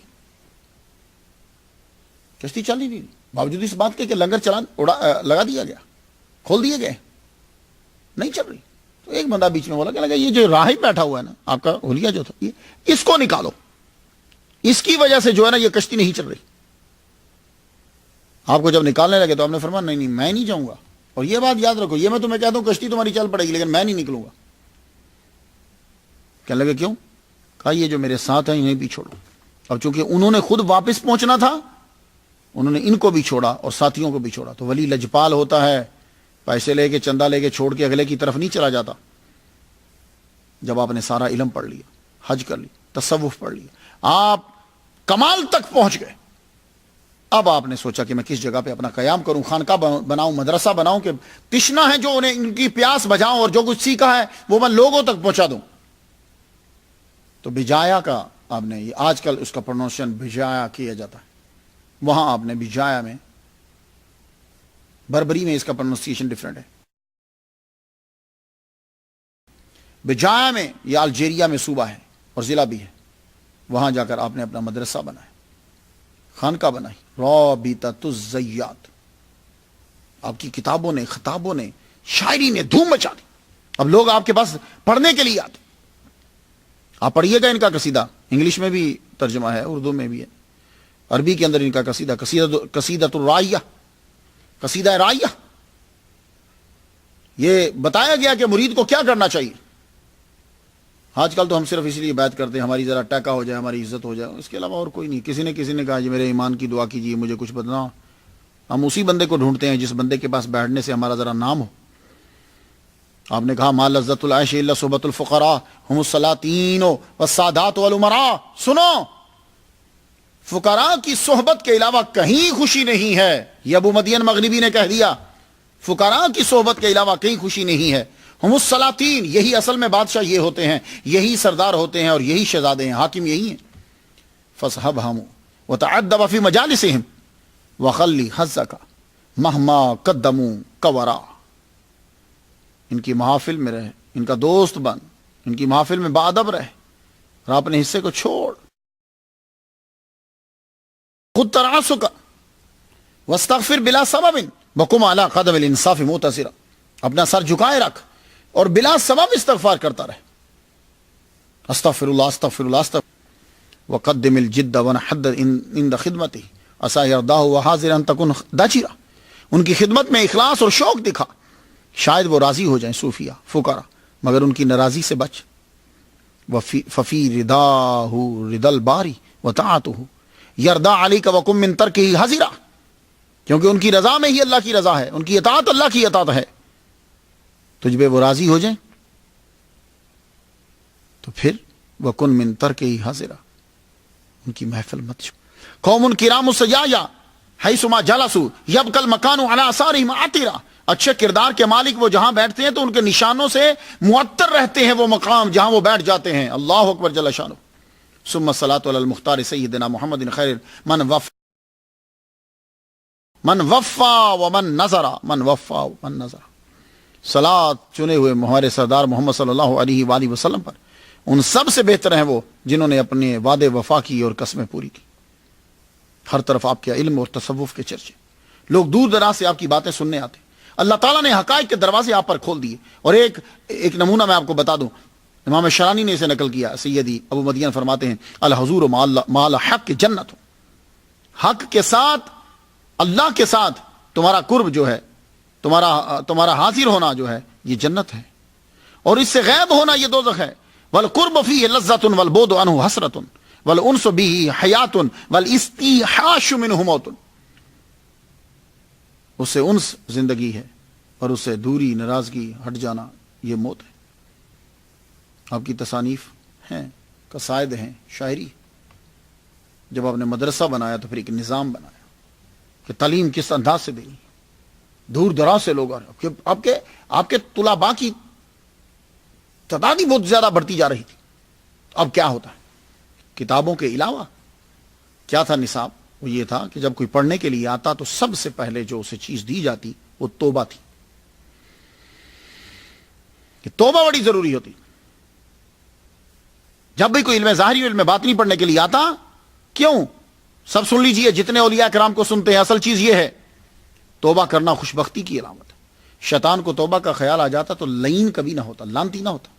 کشتی چل نہیں رہی، باوجود اس بات کے کہ لنگر لگا دیا گیا، کھول دیے گئے، نہیں چل رہی. تو ایک بندہ بیچ میں بولا کہ لگا یہ جو راہب بیٹھا ہوا ہے نا آپ کا ہولیا جو تھا، اس کو نکالو، اس کی وجہ سے جو ہے نا یہ کشتی نہیں چل رہی. آپ کو جب نکالنے لگے تو آپ نے فرمایا نہیں میں نہیں جاؤں گا. اور یہ بات یاد رکھو، یہ میں تمہیں کہتا ہوں کشتی تمہاری چل پڑے گی لیکن میں نہیں نکلوں گا. کہنے لگے کیوں؟ کہا یہ جو میرے ساتھ ہیں انہیں بھی چھوڑو. اب چونکہ انہوں نے خود واپس پہنچنا تھا، انہوں نے ان کو بھی چھوڑا اور ساتھیوں کو بھی چھوڑا. تو ولی لجپال ہوتا ہے، پیسے لے کے چندہ لے کے چھوڑ کے اگلے کی طرف نہیں چلا جاتا. جب آپ نے سارا علم پڑھ لیا، حج کر لی، تصوف پڑھ لیا، آپ کمال تک پہنچ گئے، اب آپ نے سوچا کہ میں کس جگہ پہ اپنا قیام کروں، خانقاہ بناؤں، مدرسہ بناؤں کہ تشنا ہے جو انہیں ان کی پیاس بجھاؤں اور جو کچھ سیکھا ہے وہ میں لوگوں تک پہنچا دوں. تو بجایا کا آپ نے، یہ آج کل اس کا پروننسیشن بجایا کیا جاتا ہے، وہاں آپ نے بجایا میں، بربری میں اس کا پروننسیشن ڈیفرنٹ ہے. بجایا میں یہ الجیریا میں صوبہ ہے اور ضلع بھی ہے، وہاں جا کر آپ نے اپنا مدرسہ بنایا، خانقاہ بنائی. رابطۃ الزیات. آپ کی کتابوں نے، خطابوں نے، شاعری نے دھوم مچا دی. اب لوگ آپ کے پاس پڑھنے کے لیے آتے. آپ پڑھیے گا ان کا قصیدہ، انگلش میں بھی ترجمہ ہے، اردو میں بھی ہے، عربی کے اندر ان کا قصیدہ، قصیدۃ الرائیہ، قصیدہ رائیہ. یہ بتایا گیا کہ مرید کو کیا کرنا چاہیے. آج کل تو ہم صرف اس لیے بات کرتے ہیں ہماری ذرا ٹیکا ہو جائے، ہماری عزت ہو جائے، اس کے علاوہ اور کوئی نہیں. کسی نے کہا جی میرے ایمان کی دعا کیجیے، مجھے کچھ بدنا. ہم اسی بندے کو ڈھونڈتے ہیں جس بندے کے پاس بیٹھنے سے ہمارا ذرا نام ہو. آپ نے کہا ما لذت العیش الا صحبت الفقراء هم السلاطین والسادات والامراء. سنو، فقراء کی صحبت کے علاوہ کہیں خوشی نہیں ہے. یہ ابو مدین مغربی نے کہہ دیا، فقراء کی صحبت کے علاوہ کہیں خوشی نہیں ہے. ہم السلاطین، یہی اصل میں بادشاہ یہ ہوتے ہیں، یہی سردار ہوتے ہیں اور یہی شہزادے ہیں، حاکم یہی ہیں. فصحبہم وتعدب فی مجالسہم وخلی حظک مہما قدموا کورا. ان کی محافل میں رہے، ان کا دوست بن، ان کی محافل میں باادب رہے اور اپنے حصے کو چھوڑ. خود تراسک واستغفر بلا سبب وقم علی قدم الانصاف معتصرا. اپنا سر جھکائے رکھ اور بلا سبب استغفار کرتا رہے. استغفر اللہ استغفر اللہ استغفر. وقدم الجد ونحد عند خدمته عسى يرضاه وحاضرا تكن داجرا. ان کی خدمت میں اخلاص اور شوق دکھا، شاید وہ راضی ہو جائیں صوفیہ فقراء، مگر ان کی ناراضی سے بچ. ففی رداہ رضا الباری وطاعته یرضى عليك وقم من ترکه حذرا. کیونکہ ان کی رضا میں ہی اللہ کی رضا ہے، ان کی اطاعت اللہ کی اطاعت ہے. تجھ پہ وہ راضی ہو جائیں تو پھر وَكُن مِن تَرْكِهِ حَذِرًا، ان کی محفل مت چھو. قوم کرام سجایا حیثما جلسوا یبقى المکان علی آثارہم عطرا. اچھے کردار کے مالک وہ جہاں بیٹھتے ہیں تو ان کے نشانوں سے معطر رہتے ہیں وہ مقام جہاں وہ بیٹھ جاتے ہیں. اللہ اکبر جل شانہ. ثم الصلاۃ علی المختار سیدنا محمد خیر من وفا ومن نظر. صلاۃ چنے ہوئے ہمارے سردار محمد صلی اللہ علیہ وآلہ وسلم پر. ان سب سے بہتر ہیں وہ جنہوں نے اپنے وعدے وفا کی اور قسمیں پوری کی. ہر طرف آپ کے علم اور تصوف کے چرچے، لوگ دور دراز سے آپ کی باتیں سننے آتے. اللہ تعالیٰ نے حقائق کے دروازے آپ پر کھول دیے. اور ایک نمونہ میں آپ کو بتا دوں، امام شرانی نے اسے نقل کیا. سیدی ابو مدین فرماتے ہیں الحضور مع الحق جنت. حق کے ساتھ، اللہ کے ساتھ تمہارا قرب جو ہے، تمہارا حاضر ہونا جو ہے، یہ جنت ہے، اور اس سے غائب ہونا یہ دوزخ ہے. والقرب فیہ لذۃ والبعد عنہ حسرۃ والانس بہ حیات والاستیحاش منہ موت. اس سے انس زندگی ہے اور اس سے دوری، ناراضگی، ہٹ جانا یہ موت ہے. آپ کی تصانیف ہیں، قصائد ہیں، شاعری. جب آپ نے مدرسہ بنایا تو پھر ایک نظام بنایا کہ تعلیم کس انداز سے دینی. دور دراز سے لوگ آ رہے، آپ کے طلباء کی تعداد ہی بہت زیادہ بڑھتی جا رہی تھی. اب کیا ہوتا ہے؟ کتابوں کے علاوہ کیا تھا نصاب؟ وہ یہ تھا کہ جب کوئی پڑھنے کے لیے آتا تو سب سے پہلے جو اسے چیز دی جاتی وہ توبہ تھی، کہ توبہ بڑی ضروری ہوتی. جب بھی کوئی علم ظاہری علم باطنی پڑھنے کے لیے آتا، کیوں؟ سب سن لیجئے، جتنے اولیاء کرام کو سنتے ہیں، اصل چیز یہ ہے، توبہ کرنا خوش بختی کی علامت ہے. شیطان کو توبہ کا خیال آ جاتا تو لعین کبھی نہ ہوتا، لعنتی نہ ہوتا.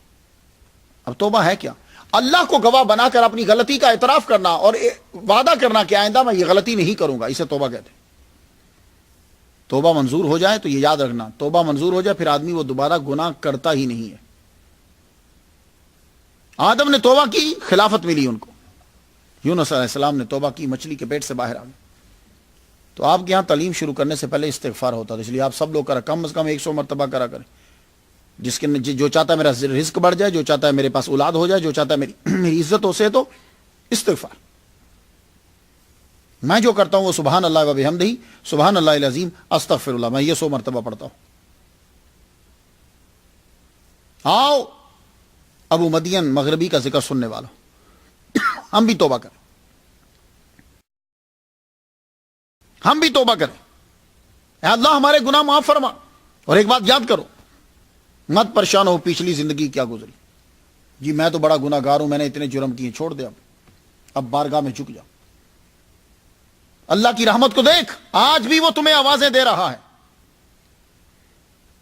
اب توبہ ہے کیا؟ اللہ کو گواہ بنا کر اپنی غلطی کا اعتراف کرنا اور وعدہ کرنا کہ آئندہ میں یہ غلطی نہیں کروں گا، اسے توبہ کہتے ہیں. توبہ منظور ہو جائے تو یہ یاد رکھنا، توبہ منظور ہو جائے پھر آدمی وہ دوبارہ گناہ کرتا ہی نہیں ہے. آدم نے توبہ کی، خلافت ملی ان کو. یونس علیہ السلام نے توبہ کی، مچھلی کے پیٹ سے باہر آ گئے. تو آپ کے یہاں تعلیم شروع کرنے سے پہلے استغفار ہوتا تھا، اس لیے آپ سب لوگ کرا، کم از کم 100 مرتبہ کرا کریں. جو چاہتا ہے میرا رزق بڑھ جائے، جو چاہتا ہے میرے پاس اولاد ہو جائے، جو چاہتا ہے میری عزت ہو سے، تو استغفار. میں جو کرتا ہوں وہ سبحان اللہ و بحمدہ، سبحان اللہ العظیم، استغفر اللہ، میں یہ 100 مرتبہ پڑھتا ہوں. آؤ ابو مدین مغربی کا ذکر سننے والا، ہم بھی توبہ کریں، ہم بھی توبہ کریں. اے اللہ ہمارے گناہ معاف فرما. اور ایک بات یاد کرو، مت پریشان ہو پچھلی زندگی کیا گزری. جی میں تو بڑا گناہ گار ہوں، میں نے اتنے جرم کیے، چھوڑ دے، اب بارگاہ میں جھک جا. اللہ کی رحمت کو دیکھ، آج بھی وہ تمہیں آوازیں دے رہا ہے.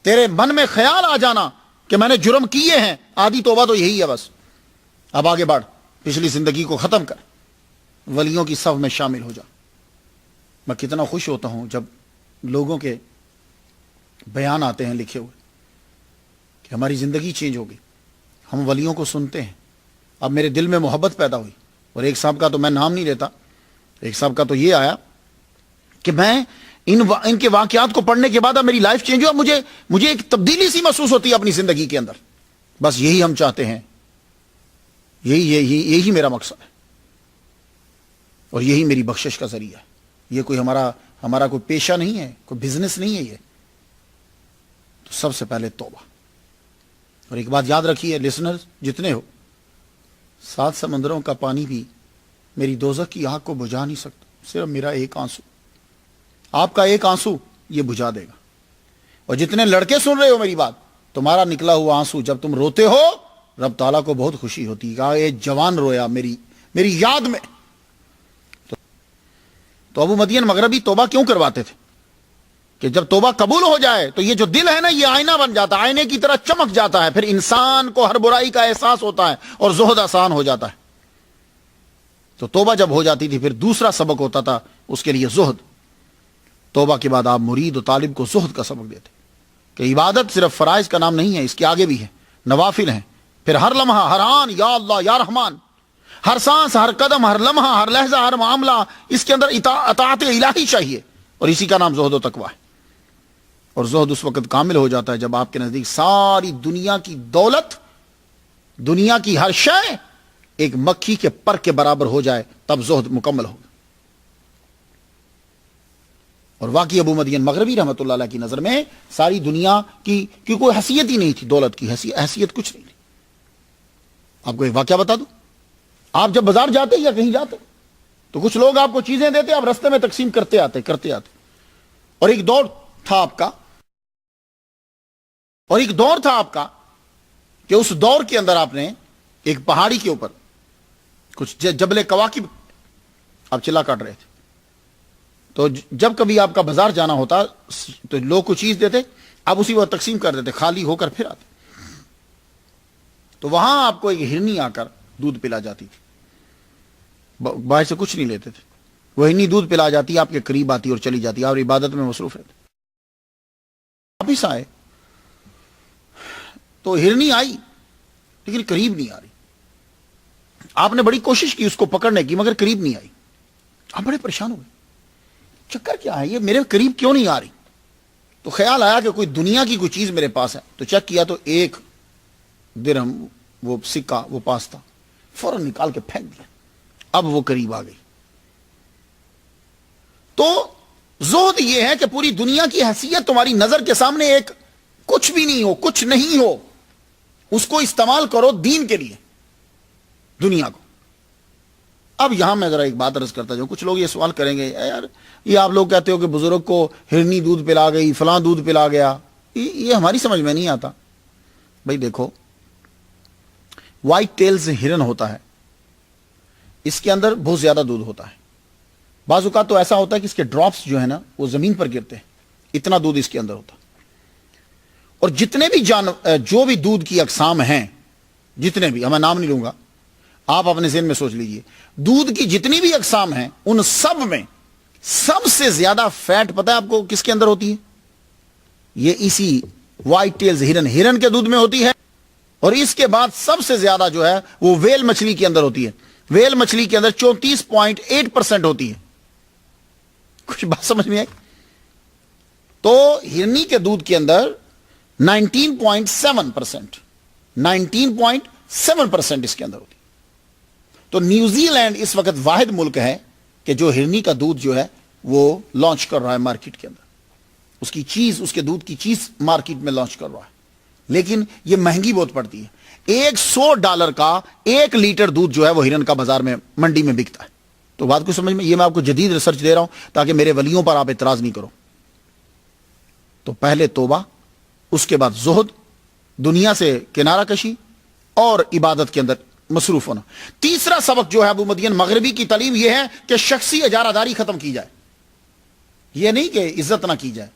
تیرے من میں خیال آ جانا کہ میں نے جرم کیے ہیں، آدھی توبہ تو یہی ہے بس. اب آگے بڑھ، پچھلی زندگی کو ختم کر، ولیوں کی صف میں شامل ہو جا. میں کتنا خوش ہوتا ہوں جب لوگوں کے بیان آتے ہیں لکھے ہوئے کہ ہماری زندگی چینج ہو گئی، ہم ولیوں کو سنتے ہیں. اب میرے دل میں محبت پیدا ہوئی. اور ایک صاحب کا تو میں نام نہیں لیتا، ایک صاحب کا تو یہ آیا کہ میں ان کے واقعات کو پڑھنے کے بعد اب میری لائف چینج ہوا، مجھے ایک تبدیلی سی محسوس ہوتی ہے اپنی زندگی کے اندر. بس یہی ہم چاہتے ہیں، یہی میرا مقصد ہے، اور یہی میری بخشش کا ذریعہ ہے. یہ کوئی ہمارا کوئی پیشہ نہیں ہے، کوئی بزنس نہیں ہے یہ. تو سب سے پہلے توبہ. اور ایک بات یاد رکھیے لسنرز جتنے ہو، 7 سمندروں کا پانی بھی میری دوزخ کی آگ کو بجھا نہیں سکتا. صرف میرا ایک آنسو، آپ کا ایک آنسو یہ بجھا دے گا. اور جتنے لڑکے سن رہے ہو میری بات، تمہارا نکلا ہوا آنسو جب تم روتے ہو، رب تعالیٰ کو بہت خوشی ہوتی ہے کہ یہ جوان رویا میری یاد میں. تو ابو مدین مغربی توبہ کیوں کرواتے تھے؟ کہ جب توبہ قبول ہو جائے تو یہ جو دل ہے نا، یہ آئینہ بن جاتا ہے، آئینے کی طرح چمک جاتا ہے. پھر انسان کو ہر برائی کا احساس ہوتا ہے اور زہد آسان ہو جاتا ہے. تو توبہ جب ہو جاتی تھی، پھر دوسرا سبق ہوتا تھا اس کے لیے زہد. توبہ کے بعد آپ مرید و طالب کو زہد کا سبق دیتے کہ عبادت صرف فرائض کا نام نہیں ہے، اس کے آگے بھی ہے، نوافل ہیں. پھر ہر لمحہ، ہر آن یا اللہ یا رحمان، ہر سانس، ہر قدم، ہر لمحہ، ہر لہجہ، ہر معاملہ، اس کے اندر اطاعت الہی چاہیے. اور اسی کا نام زہد و تقویٰ ہے. اور زہد اس وقت کامل ہو جاتا ہے جب آپ کے نزدیک ساری دنیا کی دولت، دنیا کی ہر شے ایک مکھی کے پر کے برابر ہو جائے، تب زہد مکمل ہوگا. اور واقعی ابو مدین مغربی رحمۃ اللہ علیہ کی نظر میں ساری دنیا کی کوئی حیثیت ہی نہیں تھی، دولت کی حیثیت کچھ نہیں تھی. آپ کو ایک واقعہ بتا دوں، آپ جب بازار جاتے یا کہیں جاتے تو کچھ لوگ آپ کو چیزیں دیتے، آپ رستے میں تقسیم کرتے آتے. اور ایک دور تھا آپ کا کہ اس دور کے اندر آپ نے ایک پہاڑی کے اوپر کچھ جبل کواکب آپ چلا کاٹ رہے تھے. تو جب کبھی آپ کا بازار جانا ہوتا تو لوگ کو چیز دیتے، آپ اسی وقت تقسیم کر دیتے، خالی ہو کر پھر آتے. تو وہاں آپ کو ایک ہرنی آ کر دودھ پلا جاتی تھی، باہر سے کچھ نہیں لیتے تھے. وہ ہرنی دودھ پلا جاتی ہے، آپ کے قریب آتی اور چلی جاتی ہے اور عبادت میں مصروف رہتی. واپس آئے تو ہرنی آئی لیکن قریب نہیں آ رہی. آپ نے بڑی کوشش کی اس کو پکڑنے کی مگر قریب نہیں آئی. آپ بڑے پریشان ہو گئے، چکر کیا ہے، یہ میرے قریب کیوں نہیں آ رہی؟ تو خیال آیا کہ کوئی دنیا کی کوئی چیز میرے پاس ہے. تو چیک کیا تو 1 درہم وہ سکہ وہ پاس تھا، فوراً نکال کے پھینک دیا. اب وہ قریب آ گئی. تو زہد یہ ہے کہ پوری دنیا کی حیثیت تمہاری نظر کے سامنے ایک کچھ بھی نہیں ہو، کچھ نہیں ہو، اس کو استعمال کرو دین کے لیے، دنیا کو. اب یہاں میں ذرا ایک بات عرض کرتا جاؤں. کچھ لوگ یہ سوال کریں گے، یار یہ آپ لوگ کہتے ہو کہ بزرگ کو ہرنی دودھ پلا گئی، فلاں دودھ پلا گیا، یہ ہماری سمجھ میں نہیں آتا. بھائی دیکھو، وائٹ ٹیلز ہرن ہوتا ہے، اس کے اندر بہت زیادہ دودھ ہوتا ہے. بعض اوقات تو ایسا ہوتا ہے کہ اس کے ڈراپس جو ہے نا وہ زمین پر گرتے ہیں، اتنا دودھ اس کے اندر ہوتا. اور جتنے بھی جو بھی دودھ کی اقسام ہیں، جتنے بھی، میں نام نہیں لوں گا، آپ اپنے ذہن میں سوچ لیجئے، دودھ کی جتنی بھی اقسام ہیں ان سب میں سب سے زیادہ فیٹ پتہ ہے آپ کو کس کے اندر ہوتی ہے؟ یہ اسی وائٹ ٹیلز ہرن کے دودھ میں ہوتی ہے. اور اس کے بعد سب سے زیادہ جو ہے وہ ویل مچھلی کے اندر ہوتی ہے. ویل مچھلی کے اندر 34.8% ہوتی ہے. کچھ بات سمجھ میں آئی؟ تو ہرنی کے دودھ کے اندر 19.7% اس کے اندر ہوتی ہے. تو نیوزی لینڈ اس وقت واحد ملک ہے کہ جو ہرنی کا دودھ جو ہے وہ لانچ کر رہا ہے مارکیٹ کے اندر. اس کی چیز، اس کے دودھ کی چیز مارکیٹ میں لانچ کر رہا ہے. لیکن یہ مہنگی بہت پڑتی ہے. $100 کا 1 لیٹر دودھ جو ہے وہ ہرن کا بازار میں منڈی میں بکتا ہے. تو بات کو سمجھ میں، یہ میں آپ کو جدید ریسرچ دے رہا ہوں تاکہ میرے ولیوں پر آپ اعتراض نہیں کرو. تو پہلے توبہ، اس کے بعد زہد، دنیا سے کنارہ کشی اور عبادت کے اندر مصروف ہونا. تیسرا سبق جو ہے ابو مدین مغربی کی تعلیم یہ ہے کہ شخصی اجارہ داری ختم کی جائے. یہ نہیں کہ عزت نہ کی جائے.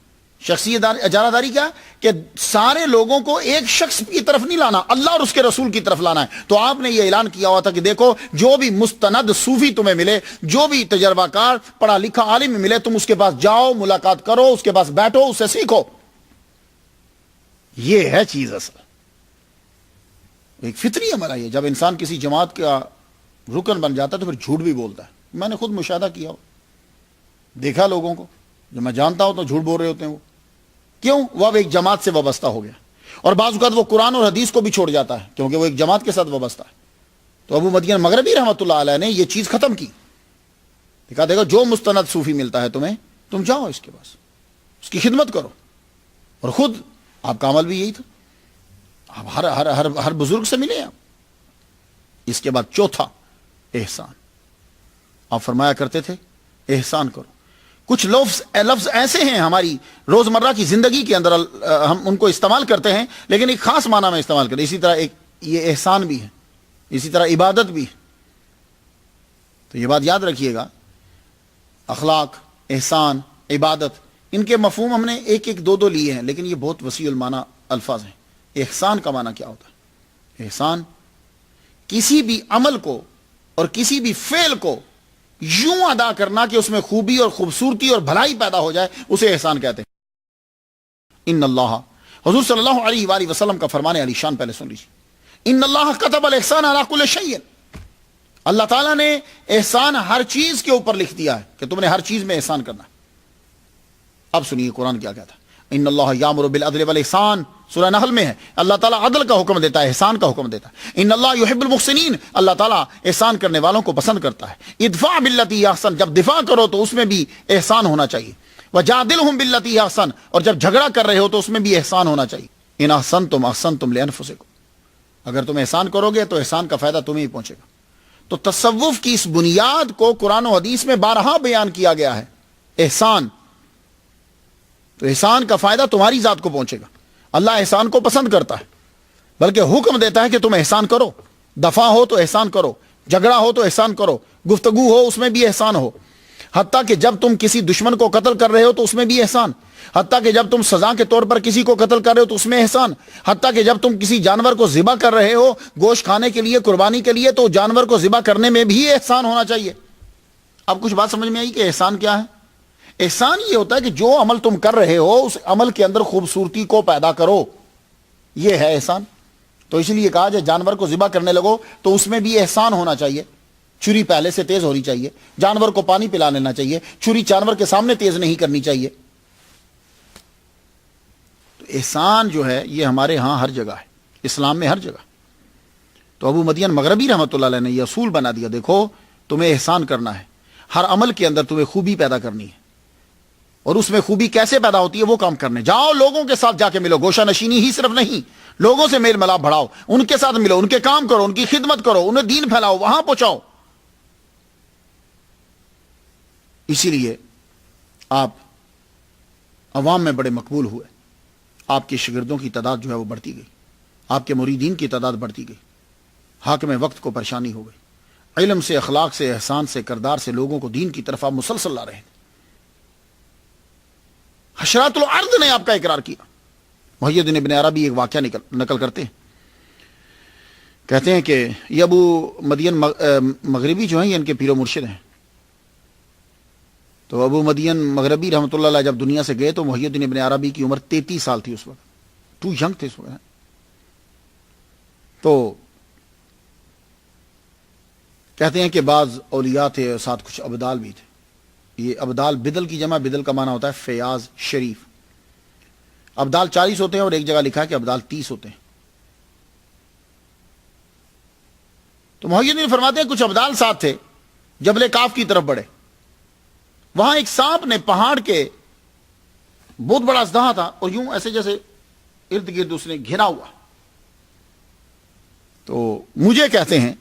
شخصی اجارہ داری کیا کہ سارے لوگوں کو ایک شخص کی طرف نہیں لانا، اللہ اور اس کے رسول کی طرف لانا ہے. تو آپ نے یہ اعلان کیا ہوا تھا کہ دیکھو، جو بھی مستند صوفی تمہیں ملے، جو بھی تجربہ کار پڑھا لکھا عالم ملے، تم اس کے پاس جاؤ، ملاقات کرو، اس کے پاس بیٹھو، اس سے سیکھو. یہ ہے چیز اصل. ایک فطری عمل ہے یہ. جب انسان کسی جماعت کا رکن بن جاتا ہے تو پھر جھوٹ بھی بولتا ہے. میں نے خود مشاہدہ کیا ہو، دیکھا لوگوں کو، جو میں جانتا ہوں تو جھوٹ بول رہے ہوتے ہیں. وہ کیوں؟ وہ اب ایک جماعت سے وابستہ ہو گیا. اور بعض اوقات وہ قرآن اور حدیث کو بھی چھوڑ جاتا ہے کیونکہ وہ ایک جماعت کے ساتھ وابستہ ہے. تو ابو مدین مغربی رحمۃ اللہ علیہ نے یہ چیز ختم کی. دیکھا دیکھو، جو مستند صوفی ملتا ہے تمہیں، تم جاؤ اس کے پاس، اس کی خدمت کرو. اور خود آپ کا عمل بھی یہی تھا. آپ ہر بزرگ سے ملے آپ. اس کے بعد چوتھا، احسان. آپ فرمایا کرتے تھے احسان کرو. کچھ لفظ ایسے ہیں ہماری روزمرہ کی زندگی کے اندر ہم ان کو استعمال کرتے ہیں لیکن ایک خاص معنی میں استعمال کرتے ہیں. اسی طرح ایک یہ احسان بھی ہے، اسی طرح عبادت بھی ہے. تو یہ بات یاد رکھیے گا، اخلاق، احسان، عبادت، ان کے مفہوم ہم نے ایک دو لیے ہیں لیکن یہ بہت وسیع المعنی الفاظ ہیں. احسان کا معنی کیا ہوتا ہے؟ احسان کسی بھی عمل کو اور کسی بھی فعل کو یوں ادا کرنا کہ اس میں خوبی اور خوبصورتی اور بھلائی پیدا ہو جائے، اسے احسان کہتے ہیں. ان اللہ، حضور صلی اللہ علیہ وآلہ وسلم کا فرمان علی شان پہلے سن لیجیے. ان اللہ کتب الاحسان علی کل شیء. اللہ تعالیٰ نے احسان ہر چیز کے اوپر لکھ دیا ہے کہ تم نے ہر چیز میں احسان کرنا ہے. اب سنیے قرآن کیا کہتا ہے. ان اللہ یامر بالعدل والاحسان، سورہ نحل میں ہے. اللہ تعالیٰ عدل کا حکم دیتا ہے، احسان کا حکم دیتا ہے. ان اللہ یحب المحسنین، اللہ تعالیٰ احسان کرنے والوں کو پسند کرتا ہے. ادفع باللتی احسن، جب دفاع کرو تو اس میں بھی احسان ہونا چاہیے. وجادلہم باللتی احسن، اور جب جھگڑا کر رہے ہو تو اس میں بھی احسان ہونا چاہیے. ان احسنتم احسنتم لانفسکم، اگر تم احسان کرو گے تو احسان کا فائدہ تمہیں ہی پہنچے گا. تو تصوف کی اس بنیاد کو قرآن و حدیث میں بارہا بیان کیا گیا ہے، احسان. تو احسان کا فائدہ تمہاری ذات کو پہنچے گا. اللہ احسان کو پسند کرتا ہے، بلکہ حکم دیتا ہے کہ تم احسان کرو. دفاع ہو تو احسان کرو، جھگڑا ہو تو احسان کرو، گفتگو ہو اس میں بھی احسان ہو. حتیٰ کہ جب تم کسی دشمن کو قتل کر رہے ہو تو اس میں بھی احسان. حتیٰ کہ جب تم سزا کے طور پر کسی کو قتل کر رہے ہو تو اس میں احسان. حتیٰ کہ جب تم کسی جانور کو ذبح کر رہے ہو گوشت کھانے کے لیے، قربانی کے لیے، تو جانور کو ذبح کرنے میں بھی احسان ہونا چاہیے. اب کچھ بات سمجھ میں آئی کہ احسان کیا ہے؟ احسان یہ ہوتا ہے کہ جو عمل تم کر رہے ہو اس عمل کے اندر خوبصورتی کو پیدا کرو، یہ ہے احسان۔ تو اس لیے کہا جب جانور کو ذبح کرنے لگو تو اس میں بھی احسان ہونا چاہیے، چھری پہلے سے تیز ہونی چاہیے، جانور کو پانی پلا لینا چاہیے، چھری جانور کے سامنے تیز نہیں کرنی چاہیے۔ تو احسان جو ہے یہ ہمارے ہاں ہر جگہ ہے، اسلام میں ہر جگہ۔ تو ابو مدین مغربی رحمۃ اللہ علیہ نے یہ اصول بنا دیا، دیکھو تمہیں احسان کرنا ہے، ہر عمل کے اندر تمہیں خوبی پیدا کرنی ہے، اور اس میں خوبی کیسے پیدا ہوتی ہے وہ کام کرنے جاؤ، لوگوں کے ساتھ جا کے ملو، گوشہ نشینی ہی صرف نہیں، لوگوں سے میل ملاپ بڑھاؤ، ان کے ساتھ ملو، ان کے کام کرو، ان کی خدمت کرو، انہیں دین پھیلاؤ، وہاں پہنچاؤ۔ اسی لیے آپ عوام میں بڑے مقبول ہوئے، آپ کے شاگردوں کی تعداد جو ہے وہ بڑھتی گئی، آپ کے مریدین کی تعداد بڑھتی گئی، حاکم وقت کو پریشانی ہو گئی، علم سے، اخلاق سے، احسان سے، کردار سے لوگوں کو دین کی طرف آپ مسلسل لا رہے ہیں۔ حشرات الارض نے آپ کا اقرار کیا۔ محی الدین ابن عربی ایک واقعہ نقل کرتے ہیں، کہتے ہیں کہ یہ ابو مدین مغربی جو ہیں یہ ان کے پیر و مرشد ہیں۔ تو ابو مدین مغربی رحمۃ اللہ علیہ جب دنیا سے گئے تو محی الدین ابن عربی کی عمر 33 سال تھی اس وقت، ٹو ینگ تھے اس وقت۔ تو کہتے ہیں کہ بعض اولیاء تھے اور ساتھ کچھ ابدال بھی تھے۔ یہ ابدال بدل کی جمع، بدل کا معنی ہوتا ہے فیاض شریف۔ ابدال 40 ہوتے ہیں اور ایک جگہ لکھا ہے کہ ابدال 30 ہوتے ہیں۔ تو محی الدین فرماتے ہیں کچھ ابدال ساتھ تھے، جبل کاف کی طرف بڑھے، وہاں ایک سانپ نے پہاڑ کے بہت بڑا اژدہا تھا اور یوں ایسے جیسے ارد گرد اس نے گھیرا ہوا۔ تو مجھے کہتے ہیں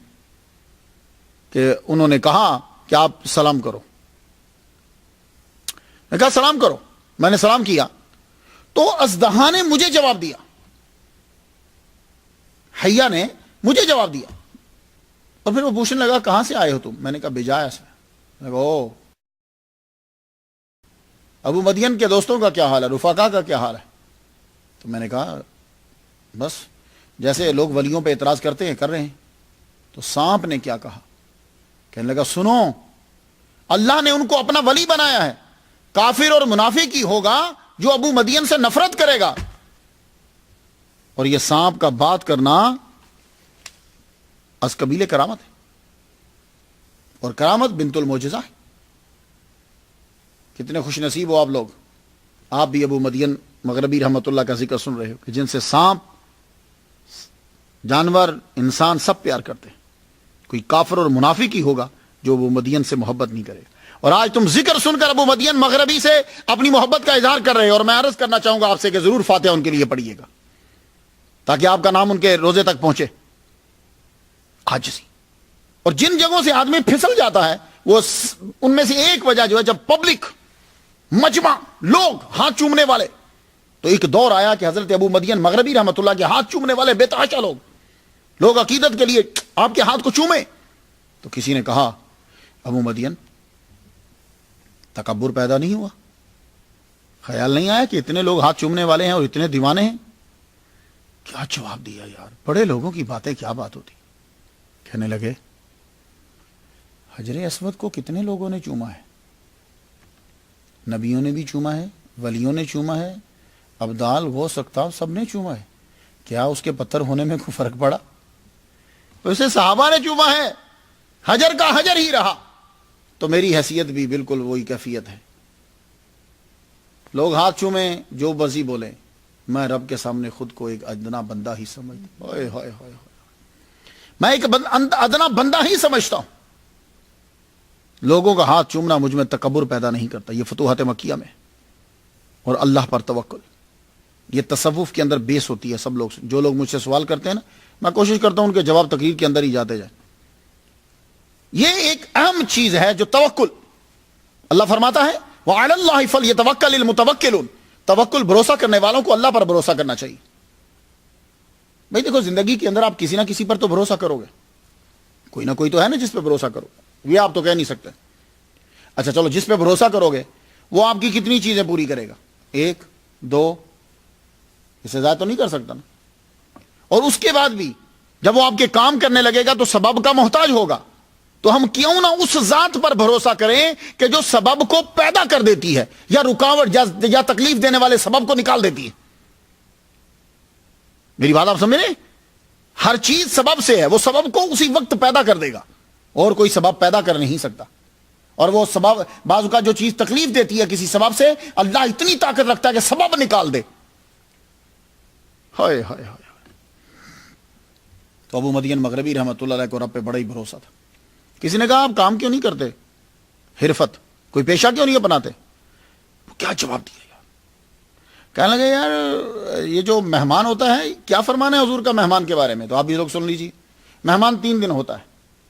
کہ انہوں نے کہا کہ آپ سلام کرو۔ میں کہا سلام کرو، میں نے سلام کیا تو اژدہا نے مجھے جواب دیا، حیا نے مجھے جواب دیا، اور پھر وہ پوچھنے لگا کہاں سے آئے ہو تم؟ میں نے کہا بیجایا سے۔ میں کہا او ابو مدین کے دوستوں کا کیا حال ہے، رفقا کا کیا حال ہے؟ تو میں نے کہا بس جیسے لوگ ولیوں پہ اعتراض کرتے ہیں کر رہے ہیں۔ تو سانپ نے کیا کہا، کہنے لگا سنو، اللہ نے ان کو اپنا ولی بنایا ہے، کافر اور منافق ہی ہوگا جو ابو مدین سے نفرت کرے گا۔ اور یہ سانپ کا بات کرنا از قبیل کرامت ہے، اور کرامت بنت المعجزہ ہے۔ کتنے خوش نصیب ہو آپ لوگ، آپ بھی ابو مدین مغربی رحمۃ اللہ کا ذکر سن رہے ہو کہ جن سے سانپ، جانور، انسان سب پیار کرتے ہیں۔ کوئی کافر اور منافق ہی ہوگا جو ابو مدین سے محبت نہیں کرے گا۔ اور آج تم ذکر سن کر ابو مدین مغربی سے اپنی محبت کا اظہار کر رہے ہو، اور میں عرض کرنا چاہوں گا آپ سے کہ ضرور فاتحہ ان کے لیے پڑھیے گا تاکہ آپ کا نام ان کے روزے تک پہنچے۔ عاجزی، اور جن جگہوں سے آدمی پھسل جاتا ہے وہ ان میں سے ایک وجہ جو ہے جب پبلک مجمع لوگ ہاتھ چومنے والے، تو ایک دور آیا کہ حضرت ابو مدین مغربی رحمۃ اللہ کے ہاتھ چومنے والے بے تحاشا لوگ عقیدت کے لیے آپ کے ہاتھ کو چومے۔ تو کسی نے کہا ابو مدین تکبر پیدا نہیں ہوا، خیال نہیں آیا کہ اتنے لوگ ہاتھ چومنے والے ہیں اور اتنے دیوانے ہیں؟ کیا جواب دیا یار، بڑے لوگوں کی باتیں کیا بات ہوتی۔ کہنے لگے حجر اسود کو کتنے لوگوں نے چوما ہے، نبیوں نے بھی چوما ہے، ولیوں نے چوما ہے، ابدال غوث اقطاب سب نے چوما ہے، کیا اس کے پتھر ہونے میں کوئی فرق پڑا؟ اسے صحابہ نے چوما ہے، حجر کا حجر ہی رہا، تو میری حیثیت بھی بالکل وہی کیفیت ہے۔ لوگ ہاتھ چومیں جو بزی بولیں، میں رب کے سامنے خود کو ایک ادنا بندہ ہی سمجھتا ہوں، میں ایک ادنا بندہ ہی سمجھتا ہوں۔ لوگوں کا ہاتھ چومنا مجھ میں تکبر پیدا نہیں کرتا۔ یہ فتوحات مکیہ میں، اور اللہ پر توکل، یہ تصوف کے اندر بیس ہوتی ہے۔ سب لوگ جو لوگ مجھ سے سوال کرتے ہیں نا، میں کوشش کرتا ہوں ان کے جواب تقریر کے اندر ہی جاتے جائیں۔ یہ ایک اہم چیز ہے جو توکل، اللہ فرماتا ہے وَعَلَى اللَّهِ فَلْيَتَوَكَّلِ الْمُتَوَكِّلُونَ، توکل بھروسہ کرنے والوں کو اللہ پر بھروسہ کرنا چاہیے۔ بھائی دیکھو زندگی کے اندر آپ کسی نہ کسی پر تو بھروسہ کرو گے، کوئی نہ کوئی تو ہے نا جس پہ بھروسہ کرو، یہ آپ تو کہہ نہیں سکتے۔ اچھا چلو، جس پہ بھروسہ کرو گے وہ آپ کی کتنی چیزیں پوری کرے گا؟ 1 2، اس سے زیادہ تو نہیں کر سکتا نا۔ اور اس کے بعد بھی جب وہ آپ کے کام کرنے لگے گا تو سبب کا محتاج ہوگا، تو ہم کیوں نہ اس ذات پر بھروسہ کریں کہ جو سبب کو پیدا کر دیتی ہے یا رکاوٹ یا تکلیف دینے والے سبب کو نکال دیتی ہے. میری بات آپ سمجھ رہے ہیں؟ ہر چیز سبب سے ہے، وہ سبب کو اسی وقت پیدا کر دے گا اور کوئی سبب پیدا کر نہیں سکتا. اور وہ سبب بعض اوقات جو چیز تکلیف دیتی ہے کسی سبب سے، اللہ اتنی طاقت رکھتا ہے کہ سبب نکال دے. ہائے ہائے ہائے. تو ابو مدین مغربی رحمۃ اللہ علیہ کو رب پہ بڑا ہی بھروسہ تھا. کسی نے کہا آپ کام کیوں نہیں کرتے، حرفت کوئی پیشہ کیوں نہیں اپناتے؟ کیا جواب دیا یار؟ کہنے لگے یار یہ جو مہمان ہوتا ہے، کیا فرمان ہے حضور کا مہمان کے بارے میں؟ تو آپ بھی لوگ سن لیجیے. مہمان 3 دن ہوتا ہے،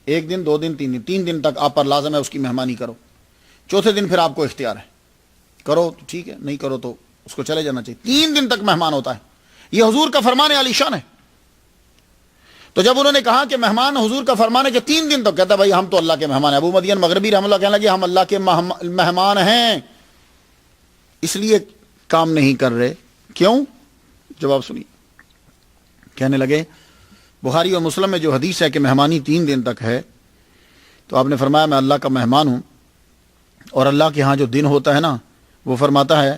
1 دن 2 دن 3 دن، 3 دن تک آپ پر لازم ہے اس کی مہمانی کرو. چوتھے دن پھر آپ کو اختیار ہے، کرو تو ٹھیک ہے، نہیں کرو تو اس کو چلے جانا چاہیے. 3 دن تک مہمان ہوتا ہے، یہ حضور کا فرمان عالی شان ہے. تو جب انہوں نے کہا کہ مہمان حضور کا فرمان ہے کہ 3 دن، تو کہتا بھائی ہم تو اللہ کے مہمان ہیں. ابو مدین مغربی رحمۃ اللہ کہنے لگے ہم اللہ کے مہمان ہیں، اس لیے کام نہیں کر رہے. کیوں؟ جواب سنیے. کہنے لگے بخاری اور مسلم میں جو حدیث ہے کہ مہمانی 3 دن تک ہے، تو آپ نے فرمایا میں اللہ کا مہمان ہوں، اور اللہ کے ہاں جو دن ہوتا ہے نا، وہ فرماتا ہے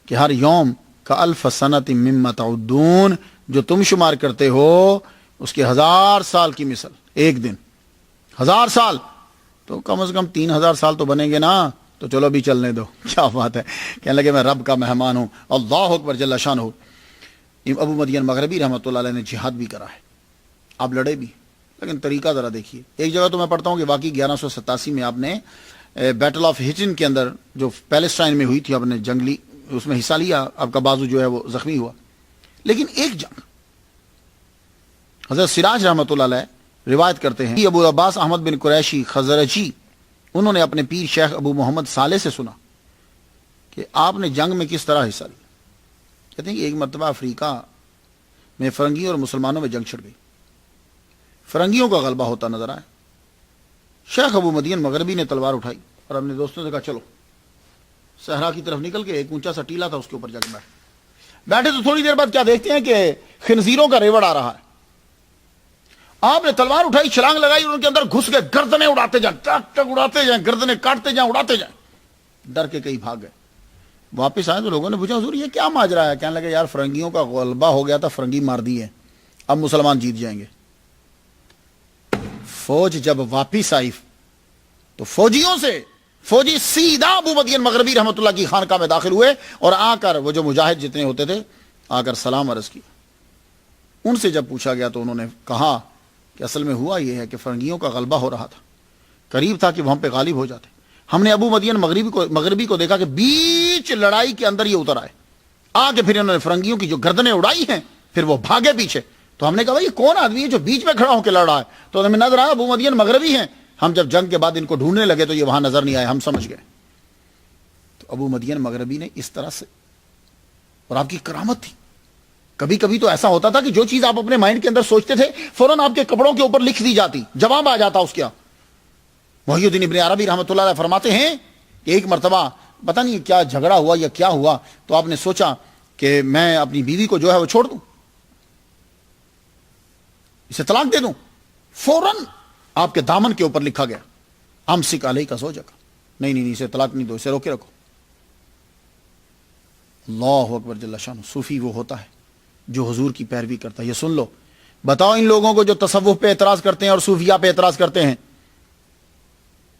کہ ہر یوم کا الف سنت مما تعدون، جو تم شمار کرتے ہو اس کے 1000 سال کی مثل. 1 دن 1000 سال، تو کم از کم 3000 سال تو بنیں گے نا. تو چلو بھی چلنے دو. کیا بات ہے. کہنے لگے میں رب کا مہمان ہوں. اللہ اکبر جل شانہ. ابو مدین مغربی رحمۃ اللہ علیہ نے جہاد بھی کرا ہے، آپ لڑے بھی، لیکن طریقہ ذرا دیکھیے. ایک جگہ تو میں پڑھتا ہوں کہ واقعی 1187 میں آپ نے بیٹل آف ہچن کے اندر جو پیلسٹائن میں ہوئی تھی، آپ نے جنگلی اس میں حصہ لیا، آپ کا بازو جو ہے وہ زخمی ہوا. لیکن ایک جنگ حضرت سراج رحمۃ اللہ علیہ روایت کرتے ہیں، ابو عباس احمد بن قریشی خزرجی، انہوں نے اپنے پیر شیخ ابو محمد صالح سے سنا کہ آپ نے جنگ میں کس طرح حصہ لیا. کہتے ہیں کہ ایک مرتبہ افریقہ میں فرنگیوں اور مسلمانوں میں جنگ چھڑ گئی. فرنگیوں کا غلبہ ہوتا نظر آیا. شیخ ابو مدین مغربی نے تلوار اٹھائی اور اپنے دوستوں سے کہا چلو. صحرا کی طرف نکل کے ایک اونچا سا ٹیلا تھا، اس کے اوپر جا کے بیٹھے. تو تھوڑی دیر بعد کیا دیکھتے ہیں کہ خنزیروں کا ریوڑ آ رہا ہے. آپ نے تلوار اٹھائی، چھلانگ لگائی اور ان کے اندر گھس گئے. گردنیں اڑاتے جائیں، ٹک ٹک اڑاتے جائیں، گردنیں کاٹتے جائیں، اڑاتے جائیں. ڈر کے کئی بھاگ گئے. واپس آئے تو لوگوں نے پوچھا حضور یہ کیا ماجرا ہے؟ کہنے لگے یار فرنگیوں کا غلبہ ہو گیا تھا، فرنگی مار دی ہے، اب مسلمان جیت جائیں گے. فوج جب واپس آئی تو فوجی سیدھا ابو مدین مغربی رحمۃ اللہ کی خانقاہ میں داخل ہوئے اور آ کر وہ جو مجاہد جتنے ہوتے تھے آ کر سلام عرض کیا. ان سے جب پوچھا گیا تو انہوں نے کہا کہ اصل میں ہوا یہ ہے کہ فرنگیوں کا غلبہ ہو رہا تھا، قریب تھا کہ وہ ہم پہ غالب ہو جاتے. ہم نے ابو مدین مغربی کو دیکھا کہ بیچ لڑائی کے اندر یہ اتر آئے. آگے پھر انہوں نے فرنگیوں کی جو گردنیں اڑائی ہیں، پھر وہ بھاگے پیچھے. تو ہم نے کہا بھائی یہ کون آدمی ہے جو بیچ میں کھڑا ہو کے لڑ رہا ہے؟ تو ہمیں نظر آیا ابو مدین مغربی ہیں. ہم جب جنگ کے بعد ان کو ڈھونڈنے لگے تو یہ وہاں نظر نہیں آئے، ہم سمجھ گئے. تو ابو مدین مغربی نے اس طرح سے، اور آپ کی کرامت تھی. کبھی کبھی تو ایسا ہوتا تھا کہ جو چیز آپ اپنے مائنڈ کے اندر سوچتے تھے فوراً آپ کے کپڑوں کے اوپر لکھ دی جاتی، جواب آ جاتا اس کا. محی الدین ابن عربی رحمۃ اللہ علیہ فرماتے ہیں کہ ایک مرتبہ پتہ نہیں کیا جھگڑا ہوا یا کیا ہوا، تو آپ نے سوچا کہ میں اپنی بیوی کو جو ہے وہ چھوڑ دوں، اسے طلاق دے دوں. فوراً آپ کے دامن کے اوپر لکھا گیا امسک علیک زوجک، نہیں اسے طلاق نہیں دو، اسے روکے رکھو. اللہ اکبر جل شانہ. صوفی وہ ہوتا ہے جو حضور کی پیروی کرتا ہے. یہ سن لو، بتاؤ ان لوگوں کو جو تصوف پہ اعتراض کرتے ہیں اور صوفیہ پہ اعتراض کرتے ہیں،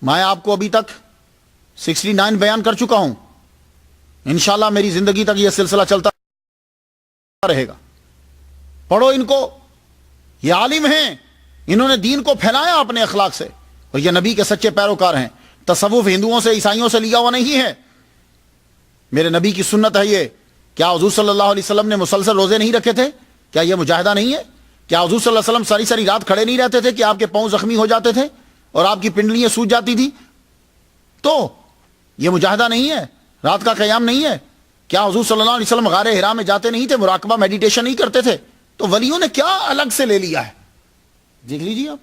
میں آپ کو ابھی تک 69 بیان کر چکا ہوں. انشاءاللہ میری زندگی تک یہ سلسلہ چلتا رہے گا. پڑھو ان کو، یہ عالم ہیں، انہوں نے دین کو پھیلایا اپنے اخلاق سے، اور یہ نبی کے سچے پیروکار ہیں. تصوف ہندوؤں سے عیسائیوں سے لیا ہوا نہیں ہے، میرے نبی کی سنت ہے یہ. کیا حضور صلی اللہ علیہ وسلم نے مسلسل روزے نہیں رکھے تھے؟ کیا یہ مجاہدہ نہیں ہے؟ کیا حضور صلی اللہ علیہ وسلم ساری رات کھڑے نہیں رہتے تھے کہ آپ کے پاؤں زخمی ہو جاتے تھے اور آپ کی پنڈلیاں سوج جاتی تھی؟ تو یہ مجاہدہ نہیں ہے؟ رات کا قیام نہیں ہے؟ کیا حضور صلی اللہ علیہ وسلم غار حرا میں جاتے نہیں تھے، مراقبہ میڈیٹیشن نہیں کرتے تھے؟ تو ولیوں نے کیا الگ سے لے لیا ہے؟ دیکھ لیجیے آپ.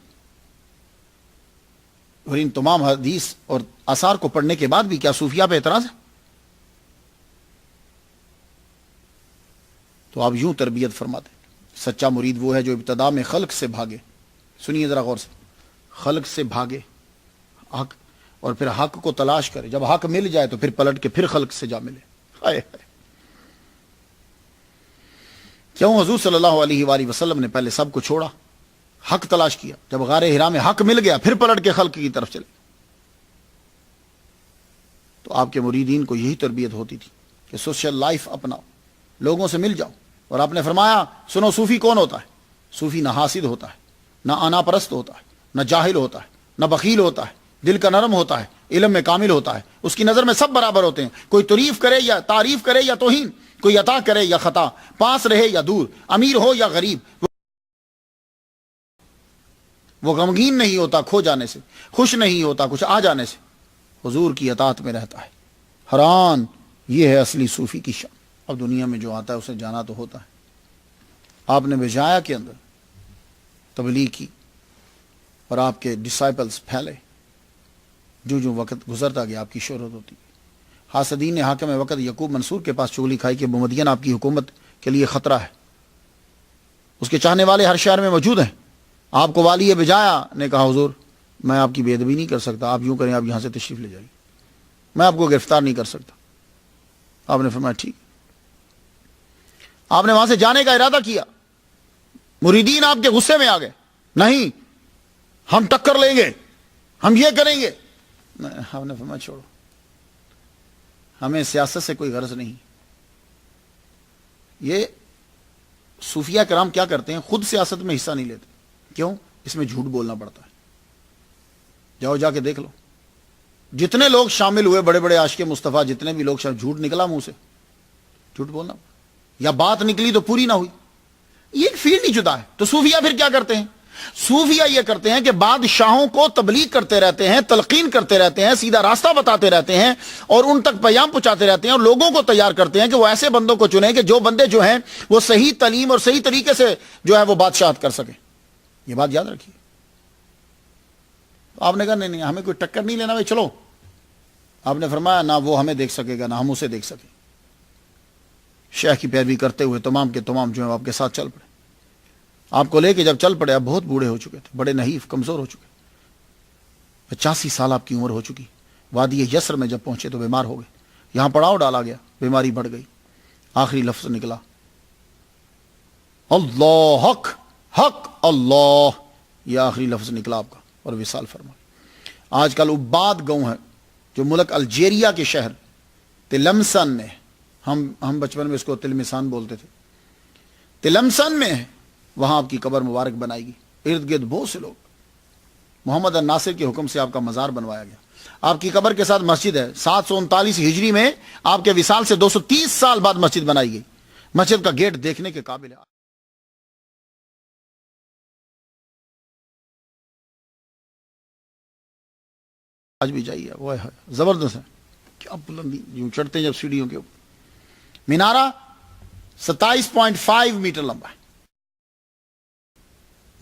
اور ان تمام حدیث اور آثار کو پڑھنے کے بعد بھی کیا صوفیہ پہ اعتراض ہے؟ تو آپ یوں تربیت فرماتے. سچا مرید وہ ہے جو ابتدا میں خلق سے بھاگے. سنیے ذرا غور سے، خلق سے بھاگے حق اور پھر حق کو تلاش کرے، جب حق مل جائے تو پھر پلٹ کے پھر خلق سے جا ملے. ہائے ہائے. کیوں حضور صلی اللہ علیہ وآلہ وسلم نے پہلے سب کو چھوڑا، حق تلاش کیا، جب غار حرا میں حق مل گیا پھر پلٹ کے خلق کی طرف چلے. تو آپ کے مریدین کو یہی تربیت ہوتی تھی کہ سوشل لائف اپناؤ، لوگوں سے مل جاؤ. اور آپ نے فرمایا سنو صوفی کون ہوتا ہے؟ صوفی نہ حاسد ہوتا ہے، نہ آنا پرست ہوتا ہے، نہ جاہل ہوتا ہے، نہ بخیل ہوتا ہے، دل کا نرم ہوتا ہے، علم میں کامل ہوتا ہے، اس کی نظر میں سب برابر ہوتے ہیں، کوئی تعریف کرے یا تعریف کرے یا توہین، کوئی عطا کرے یا خطا، پاس رہے یا دور، امیر ہو یا غریب، وہ غمگین نہیں ہوتا کھو جانے سے، خوش نہیں ہوتا کچھ آ جانے سے، حضور کی اطاعت میں رہتا ہے. حیران، یہ ہے اصلی صوفی کی شان. اب دنیا میں جو آتا ہے اسے جانا تو ہوتا ہے. آپ نے بجایا کے اندر تبلیغ کی اور آپ کے ڈسائپلز پھیلے. جو جو وقت گزرتا گیا آپ کی شہرت ہوتی. حاسدین نے حاکم وقت یعقوب منصور کے پاس چغلی کھائی کہ مدین آپ کی حکومت کے لیے خطرہ ہے، اس کے چاہنے والے ہر شہر میں موجود ہیں. آپ کو والی بجایا نے کہا حضور میں آپ کی بے ادبی نہیں کر سکتا، آپ یوں کریں آپ یہاں سے تشریف لے جائیے، میں آپ کو گرفتار نہیں کر سکتا. آپ نے فرمایا ٹھیک. آپ نے وہاں سے جانے کا ارادہ کیا، مریدین آپ کے غصے میں آ گئے، نہیں ہم ٹکر لیں گے، ہم یہ کریں گے. آپ نے فرمایا چھوڑو، ہمیں سیاست سے کوئی غرض نہیں. یہ صوفیہ کرام کیا کرتے ہیں، خود سیاست میں حصہ نہیں لیتے. کیوں؟ اس میں جھوٹ بولنا پڑتا ہے. جاؤ جا کے دیکھ لو، جتنے لوگ شامل ہوئے بڑے بڑے عاشق مصطفیٰ، جتنے بھی لوگ جھوٹ نکلا منہ سے، جھوٹ بولنا یا بات نکلی تو پوری نہ ہوئی. یہ ایک فیلڈ ہی جدا ہے. تو صوفیہ پھر کیا کرتے ہیں؟ صوفیہ یہ کرتے ہیں کہ بادشاہوں کو تبلیغ کرتے رہتے ہیں، تلقین کرتے رہتے ہیں، سیدھا راستہ بتاتے رہتے ہیں اور ان تک پیام پہنچاتے رہتے ہیں، اور لوگوں کو تیار کرتے ہیں کہ وہ ایسے بندوں کو چنیں کہ جو بندے جو ہیں وہ صحیح تعلیم اور صحیح طریقے سے جو ہے وہ بادشاہت کر سکیں. یہ بات یاد رکھیے. آپ نے کہا نہیں ہمیں کوئی ٹکر نہیں لینا بھائی چلو. آپ نے فرمایا نہ وہ ہمیں دیکھ سکے گا نہ ہم اسے دیکھ سکیں. شیخ کی پیروی کرتے ہوئے تمام کے تمام جو ہیں آپ کے ساتھ چل پڑے. آپ کو لے کے جب چل پڑے آپ بہت بوڑھے ہو چکے تھے، بڑے نحیف کمزور ہو چکے، 85 سال آپ کی عمر ہو چکی. وادی یسر میں جب پہنچے تو بیمار ہو گئے، یہاں پڑاؤ ڈالا گیا، بیماری بڑھ گئی. آخری لفظ نکلا اللہ حق حق اللہ، یہ آخری لفظ نکلا آپ کا اور وصال فرما. آج کل عباد گاؤں ہے جو ملک الجیریا کے شہر تلمسن میں، ہم بچپن میں اس کو تلمسان بولتے تھے، تلمسن میں ہے، وہاں آپ کی قبر مبارک بنائی گئی. ارد گرد بہت سے لوگ، محمد الناصر کے حکم سے آپ کا مزار بنوایا گیا. آپ کی قبر کے ساتھ مسجد ہے. 739 ہجری میں آپ کے وصال سے 230 سال بعد مسجد بنائی گئی. مسجد کا گیٹ دیکھنے کے قابل ہے. آج بھی جائیے، وہ ہے زبردست ہے. کیا بلندی، یوں چڑھتے ہیں جب سیڑھیوں کے اوپر. مینارہ 27.5 میٹر لمبا ہے.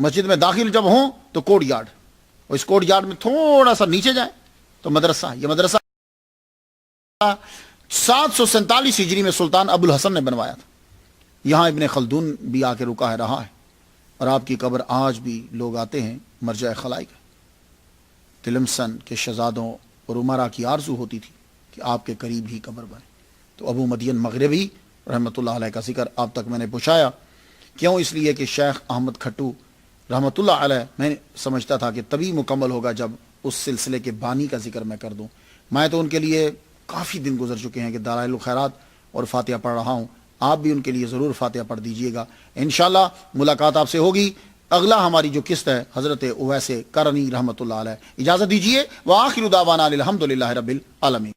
مسجد میں داخل جب ہوں تو کوٹ یارڈ، اور اس کوٹ یارڈ میں تھوڑا سا نیچے جائیں تو مدرسہ. یہ مدرسہ 747 ہجری میں سلطان ابو الحسن نے بنوایا تھا. یہاں ابن خلدون بھی آ کے رکا ہے رہا ہے، اور آپ کی قبر آج بھی لوگ آتے ہیں مرجع خلائق. تلمسن کے شہزادوں اور عمرا کی آرزو ہوتی تھی کہ آپ کے قریب ہی قبر بنے. تو ابو مدین مغربی رحمۃ اللہ علیہ کا ذکر آپ تک میں نے پہنچایا. کیوں؟ اس لیے کہ شیخ احمد کھٹو رحمۃ اللہ علیہ میں سمجھتا تھا کہ تبھی مکمل ہوگا جب اس سلسلے کے بانی کا ذکر میں کر دوں. میں تو ان کے لیے کافی دن گزر چکے ہیں کہ دلائل الخیرات اور فاتحہ پڑھ رہا ہوں. آپ بھی ان کے لیے ضرور فاتحہ پڑھ دیجئے گا. انشاءاللہ ملاقات آپ سے ہوگی. اگلا ہماری جو قسط ہے حضرت اویس کرنی رحمۃ اللہ علیہ. اجازت دیجئے. وآخر دعوانا الحمدللہ رب العالمین.